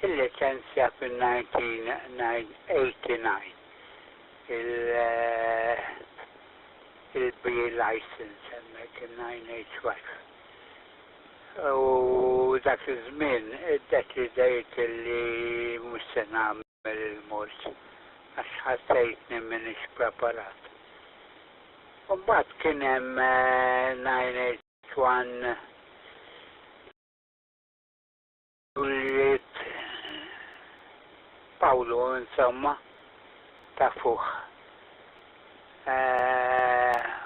il-licenzja fil-1989 il-B license hemmhekk il-9H1 u dak iż-żmien iddeċidejt li mhux se nagħmel il-mors għax ħassejtni m'iniex preparat. U mbagħad kien hemm 9H1 Ullit Pawlu insomma ta' fuq.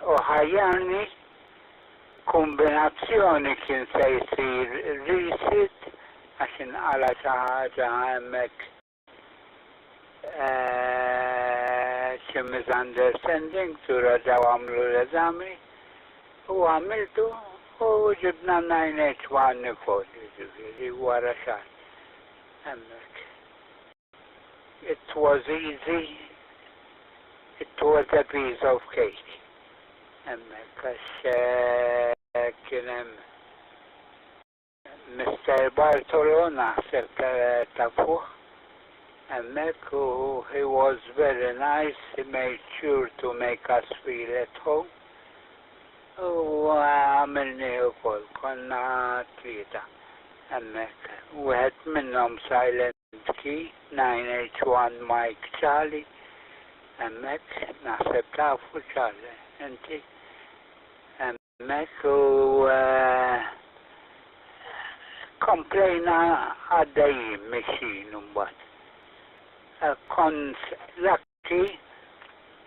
U ħajjarni kombinazzjoni kien se jsir reset għax inqala xi ħaġa hemmhekk xi misunderstanding tura ġew għamlu l-eżami u għamiltu u ġibna 9H1 ukoll jiġifieri wara xahar hemmhekk. It was easy, it was a piece of cake hemmhekk għax kien hemm Mr. Bartolo naħseb ta' fuq hemmhekk u he was very nice, he made sure to make us feel at home. U għamilni ukoll, konna tlieta hemmhekk. Wieħed minnhom silent key, 9H1 Mike Charlie, hemmhekk naħseb tafu Charlie, inti hemmhekk u komplejna għaddejjin mixin mbagħad. Kont lucky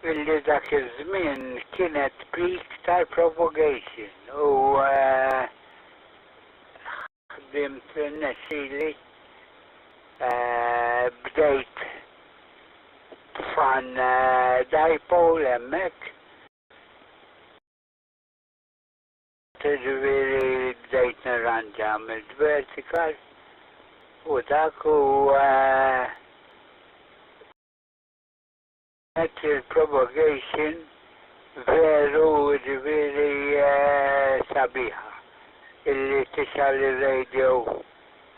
illi dak iż-żmien kienet peak tal-propagation u ħdimt nexxili bdejt fan dipole hemmhekk. Tiġifieri bdejt nirranġa mill-vertical u dak u il-propagation veru ġifieri sabiħa illi tixal il-radio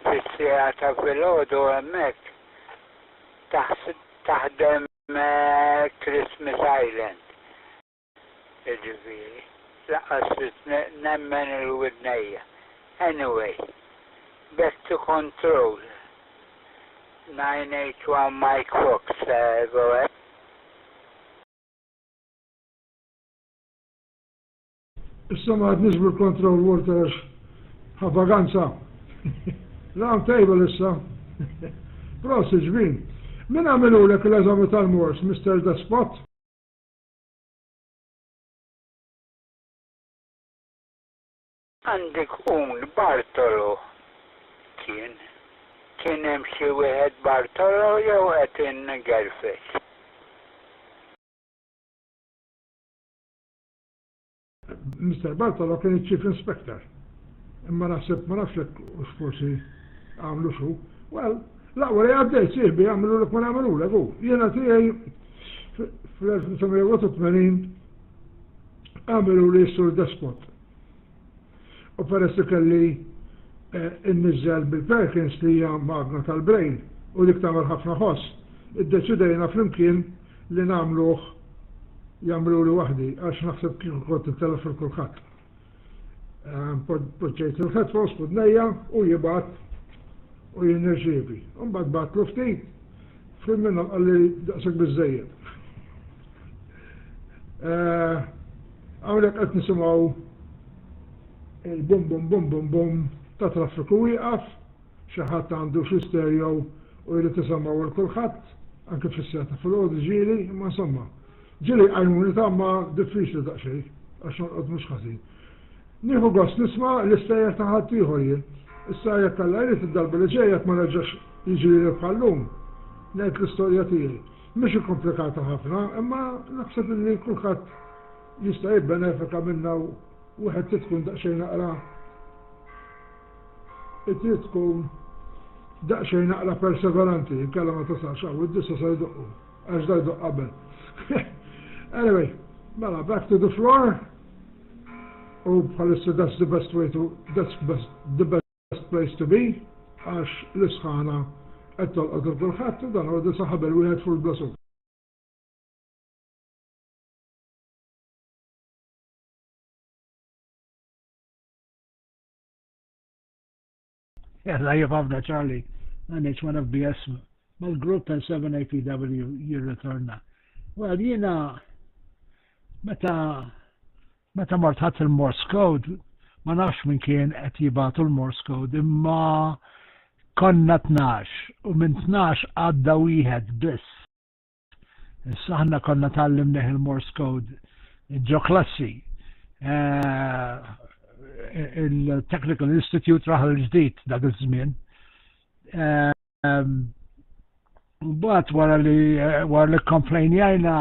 fis-sija ta' filgħodu hemmhekk taħdem Christmas Island. Ġifieri laqqas nemmen il-widnejja. Anyway, back to control. 9H1 Mike Fox, go ahead. Issa ma għadniex bil-control waters ħavaganza. Round table issa. Prosi ġbin. Min għamilu lek l-eżami tal-mors, Mr. Despot? Għandek Bartolo kien hemm xi wieħed Bartolo jew qed ingerfex. Mr. Bartolo kien il-Chief Inspector. Imma naħseb ma nafx lek forsi għamlu xu. Well, l-aqwa li għaddejt sieħbi għamlu lek ma għamlu lek u. Jena tiegħi fl-1988 għamlu li Sur Despot. U peress li kelli n-nizzel bil-Perkins li hija magna tal-Brain u dik tagħmel ħafna ħoss, iddeċidejna flimkien li nagħmluh jagħmlu li waħdi għax naħseb kien kont il-telefon kulħadd. Poġġejt il-headphones f'udnejja u jibat u jinnirċievi. Mbagħad batlu ftit fil minna qalli daqshekk biżżejjed. Hawnhekk qed nisimgħu il-bum bum bum bum bum ta' traffiku wieqaf, xi ħadd għandu xi stereo u jrid isemgħu l kulħadd anke fis-seta fil-għodu ġieli, imma insomma. Ġieli għajnuni ta' ma diffiċli daqsxejn għax noqgħod mhux ħażin. Nieħu gost nisma' l-istejjer ta' ħadd ieħor jien. Issa jekk alla jrid id-darba li ġejjed ma nerġax jiġri bħallum. Ngħid l-istorja tiegħi. Mhix ikkomplikata ħafna, imma naħseb li kulħadd jista' jibbenefika minnha u wieħed trid tkun daqsxejn naqra trid tkun daqsxejn naqra perseveranti, inkella ma tasalx hawn id-dissa se jdoqqu għax da jdoq qabel. Anyway, mela back to the floor. U bħalissa that's the best place to be, għax l-isħana qed tolqot il-kulħadd u dan huwa saħabel wieħed fuq il-blasu. Yeah, I have Charlie, and it's one of BS. Mal group and 7APW jirritorna. Well, meta mort ħadd il-Morse code, ma nafx min kien qed jibgħatu l-Morse code, imma konna 12 u minn 12 għadda wieħed biss. Issa aħna konna tallimnieh il-Morse code ġo klassi. Il-Technical Institute raħal ġdid dak iż-żmien. But wara li komplejnjajna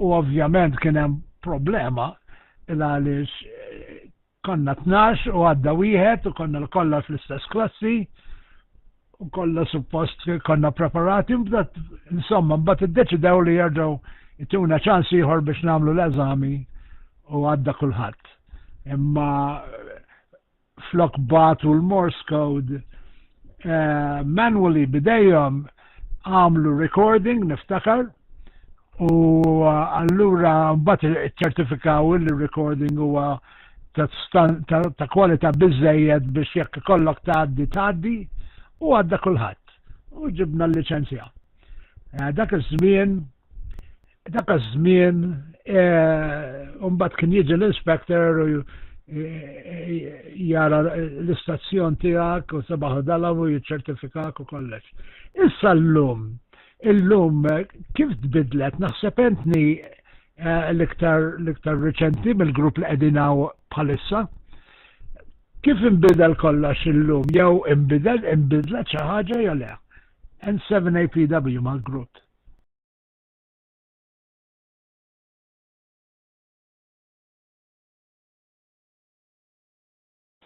u ovvjament kien hemm problema għaliex konna 12 u għadda wieħed u konna kollha fl-istess klassi u kollha suppost konna preparati insomma mbagħad iddeċidew li jerġgħu jtuna ċans ieħor biex nagħmlu l-eżami u għadda kulħadd. Imma flok batu l-Morse code manually bidejhom għamlu recording niftakar u allura mbagħad iċċertifikaw li recording huwa ta' kwalità biżżejjed biex jekk ikollok tgħaddi u għadda kulħadd u ġibna l-liċenzja. Dak iż-żmien mbagħad kien jiġi l-inspector u jara l-istazzjon tiegħek u sabaħ dalaw u jiċċertifikak u kollox. Issa illum kif tbidlet naħseb entni l-iktar riċenti mill-grupp li qegħdin bħalissa. Kif inbidel kollox illum jew inbidlet xi ħaġa jew le? N7APW mal-grupp.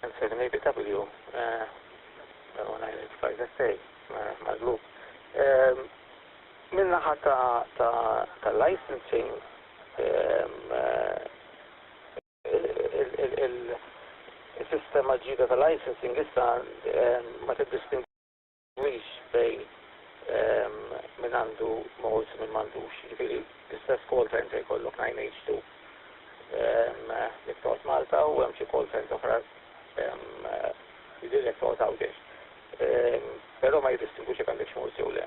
N7APW mal-grupp. Minna ta' licensing il-sistema ġdida ta' licensing issa ma tiddistingwix bejn min għandu modes u min m'għandux. Jiġifieri l-istess call center jkollok 9H2 li Malta u hemm xi call center oħra jidilek tot għawdex. Però ma jiddistingwix jekk għandek xi jew le.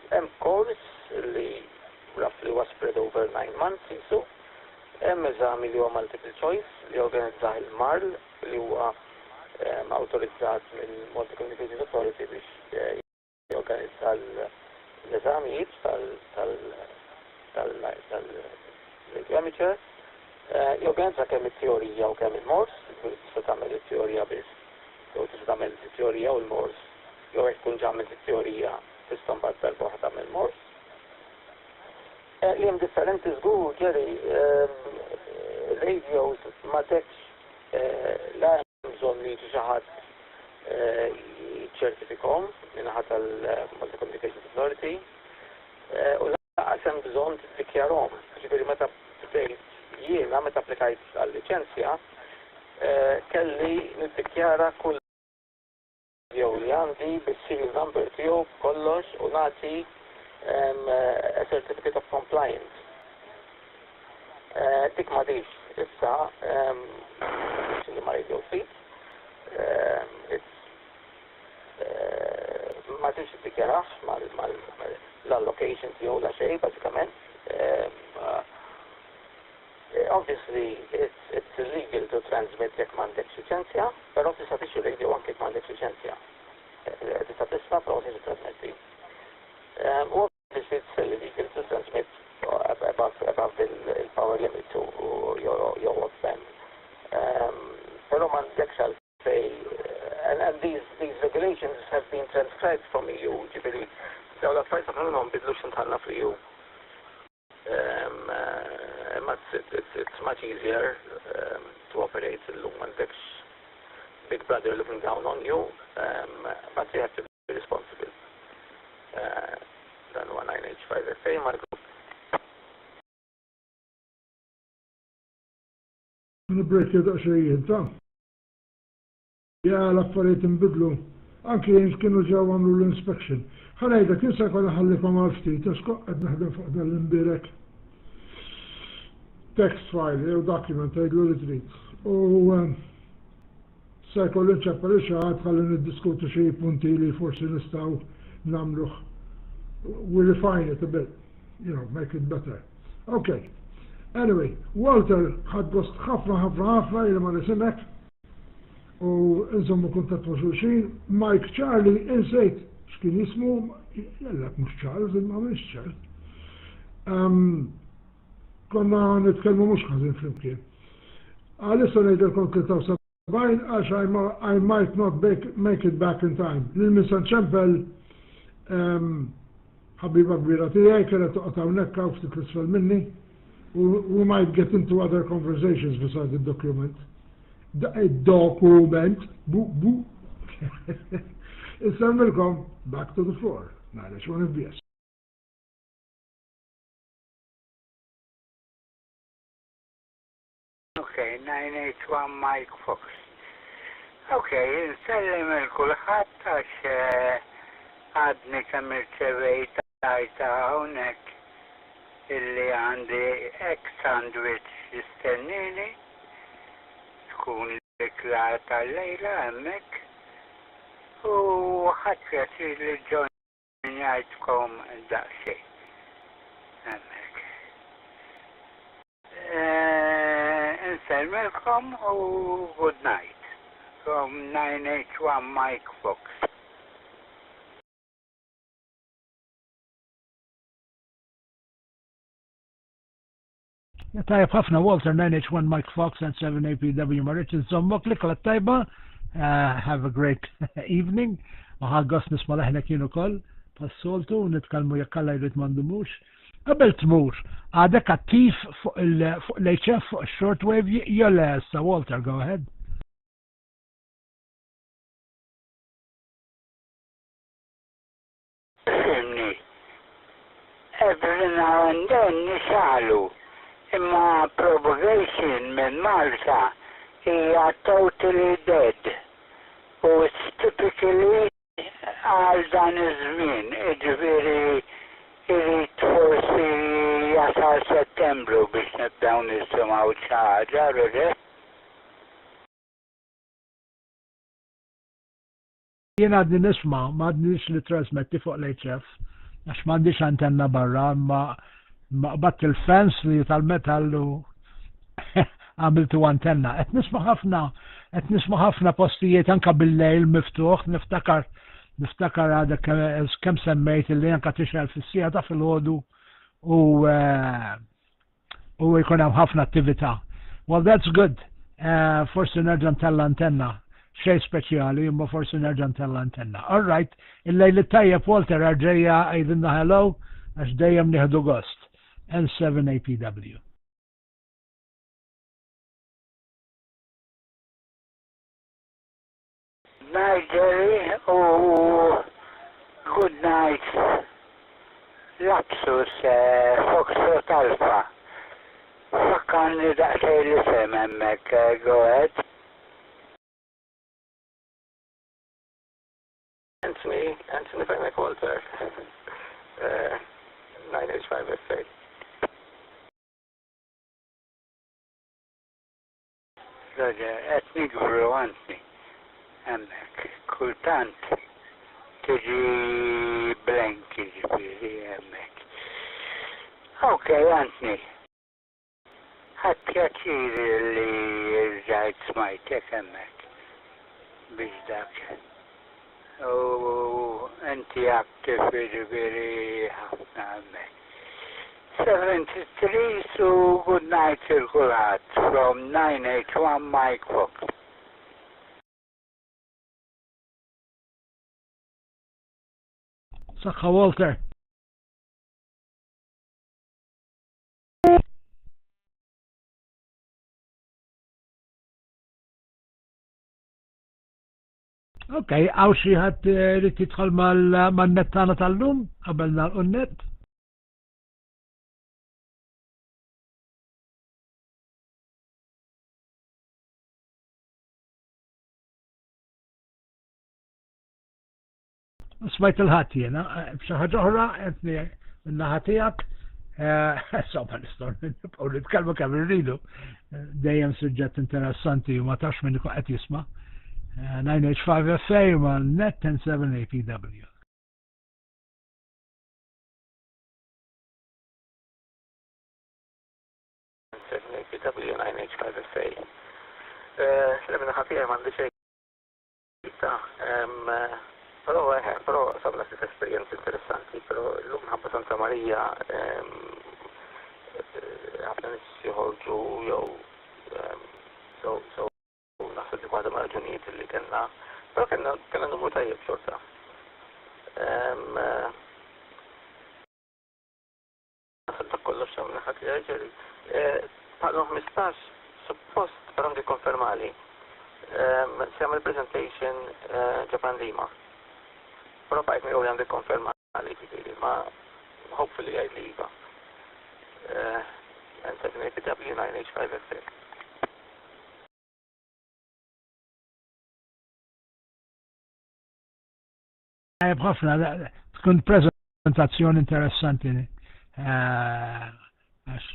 Hemm 9 months jisu. Hemm eżami li huwa multiple choice li organizzah il-MARL li huwa awtorizzat mill-Multi Communications Authority biex jorganizza l-eżamijiet tal-radio amateurs. Jorganizza kemm it-teorija u kemm il-mors, tista' tagħmel it-teorija biss, jew tista' tagħmel it-teorija u l-mors, jew hekk tkun ġammet it-teorija tista' mbagħad darba waħda tagħmel mors. Li hemm differenti żgur ġeri radios ma tekx la bżonn li xi ħadd jiċċertifikhom minnaħa tal-Multi Communications Authority u laqas hemm bżonn tiddikjarahom. Ġifieri meta bdejt jiena meta applikajt għall-liċenzja kelli niddikjara kull radio li għandi bis-serial number tiegħu kollox u nagħti a certificate of compliance. Dik ma dix issa li ma radio fit ma tix tiddikjarax l-allocation tiegħu la xejn bażikament. Obviously it's illegal to transmit jekk m'għandekx liċenzja, però tista' tixtri radio anke jekk m'għandekx liċenzja. Tista' tisma' però tista' trasmetti. It's illegal to transmit above the power limit to your FM. Pero m'għandekx għalfej, and these regulations have been transcribed from EU, ġifieri dawn l-affarijiet aħna nbidlux intħallna fl-EU. It's much easier to operate illum m'għandekx big brother looking down on you, but you have to be responsible. Dan huwa 9H5 FA Marku. Nibbrek daqsxejn ta'. Ja l-affarijiet inbidlu. Anke kienu ġew għamlu l-inspection. Ħanejda kien se jkun ħallikom għal ftit, qed naħdem fuq dan l-imbirek. Text file jew document tgħidlu li trid. U se jkollu nċeppel ix-xagħat ħalli niddiskutu xi punti li forsi nistgħu nagħmluh. We refine it a bit, make it better. Okay. Anyway, Walter ħad gost ħafna li ma nisimek u insomma kuntat ma' xulxin. Mike Charlie insejt x'kien jismu, jellek mhux Charles, imma mhux Charles. Konna nitkellmu mhux ħażin flimkien. Għalissa ngħidilkom 73 għax I might not make it back in time. Lil-Minsan Ċempel ħabiba kbira tiegħi kienet toqgħod hawnhekk hawn ftit isfel minni we might get into other conversations beside the document. Document bu. Isemmilkom back to the floor. Ngħidex one FBS. Okay, 981 Mike Fox. Okay, nsellem il-kulħadd għax għadni kemm irċevejt tajta hawnhekk illi għandi egg sandwich jistennini tkun diklarata l-lejla hemmhekk u ħadd pjaċir li ġojnjajtkom daqsxejn hemmhekk. Insellmelkom u good night from 981 Mike Fox. Tajab ħafna Walter 9H1 Mike Fox and 7APW Mauritius Zombok li kolla tajba. Have a great evening. Maħagos nisma laħna kienu kol passoltu nitkalmu jakkalla jrid mandumux. Qabel tmur, għadek attiv fuq l-HF fuq shortwave jolla sa Walter, go ahead. Every now and then nisalu. Imma propagation minn Malta hija totally dead. U it's typically għal dan iż-żmien, ġifieri irid forsi jasal Settembru biex nibdew nisimgħu xi ħaġa, Jien għadni nisma' m'għadniex li trasmetti fuq l-HF għax m'għandix antenna barra, ma Bat il-fence li tal-metal u għamiltu antenna. Qed nisma' ħafna postijiet anka bil-lejl miftuħ, niftakar għada kemm semmejt li anka tixel fis-sija ta' filgħodu u jkun hemm ħafna attività. Well, that's good. Forsi nerġa' ntella antenna. Xej speċjali, imma forsi nerġa' ntella antenna. All right, il-lejl tajjeb Walter ġejja għajdinna hello għax dejjem nieħdu gost. N7APW. Night, Jerry. Good night. Lapsus, Foxtrot Alpha. Fakkanni daqsej li sem hemmhekk, go ahead. Anthony Fenwick Walter. 9H5FA. Roger, qed nikbru Anthony. Hemmhekk, kultant tiġi blank jiġifieri hemmhekk. Okay, Anthony. Ħadd pjaċir li rġajt smajtek hemmhekk biex dak. U inti aktiv jiġifieri ħafna hemmhekk. 73 so good night il kulħadd from 981 Mike Fox. Saħħa Walter. Okay, għaw xi ħadd irid jidħol man-net tagħna tal-lum qabel nagħlqu n-net. Smajt il-ħadd jiena, b'xi ħaġa oħra qedni min-naħa tiegħek. Insomma nistgħu nibqgħu nitkellmu kemm irridu. Dejjem suġġett interessanti u ma tafx min ikun qed jisma'. 9H5FA ma net 107APW. APW 9H5FA. Lemna ħafija m'għandi xejn. Però sabna sitt esperjenzi interessanti, però l-lum ħabba Santa Marija ħafna nies joħorġu jew naħseb li waħda ma' raġunijiet li kellna, però kellna numru tajjeb xorta. Naħseb dak kollox għamilna ħadd li ġeri. Bħalhom 15 suppost però għandi konfermali. Se jagħmel presentation Japan Lima. Però bajt mi għandi konfermali ġifieri, ma hopefully I leave. N7APW 9H5FA. ħafna tkun prezentazzjoni interessanti għax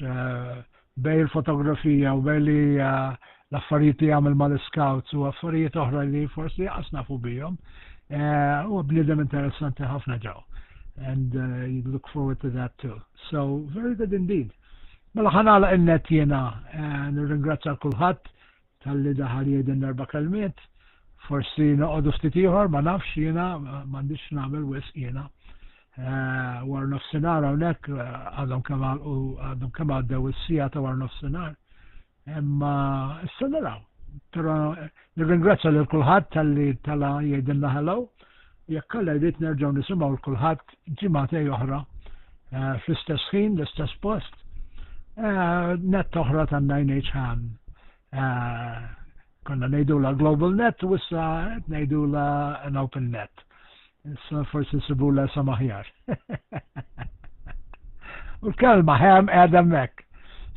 bej il-fotografija u bej li l-affarijiet li għamil mal-scouts u affarijiet oħra li forsi għasna fu bijom u bnidem interessanti ħafna ġew. And you look forward to that too. So very good indeed. Mela ħanala innet jena nirringrazzja kulħadd tal-li daħal jgħidin erba' kelmiet. Forsi noqogħdu ftit ieħor ma nafx jiena m'għandix nagħmel wisq jiena. War nofsinhar hawnhekk għadhom kemm għaddew is-sija ta' war nofsinhar. Imma issa naraw. Però nirringrazzja lil kulħadd tal-li tala jgħidilna hello. Jekk alla jrid nerġgħu nisimgħu l kulħadd ġimgħatej oħra fl-istess ħin, l-istess post. Net oħra tan-9H HAM. Konna nejdu la GlobalNet u issa nejdu la an open net. Issa forsi sibu la samaħjar. U l-kelma HAM Adam Mek.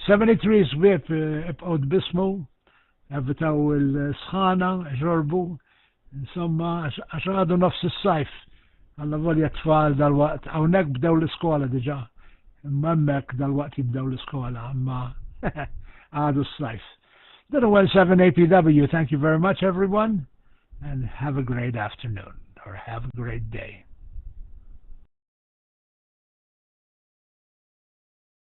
73 zwib ibqgħu bismu, evitaw il-sħana, ġorbu, insomma, għax għadu nofs is-sajf. Għalla volja tfal dal-waqt, hawnhekk bdew l-iskola diġà. Imma hemmhekk dal-waqt jibdew l-iskola, imma għadu s-sajf. The 17APW, thank you very much, everyone, and have a great afternoon, or have a great day.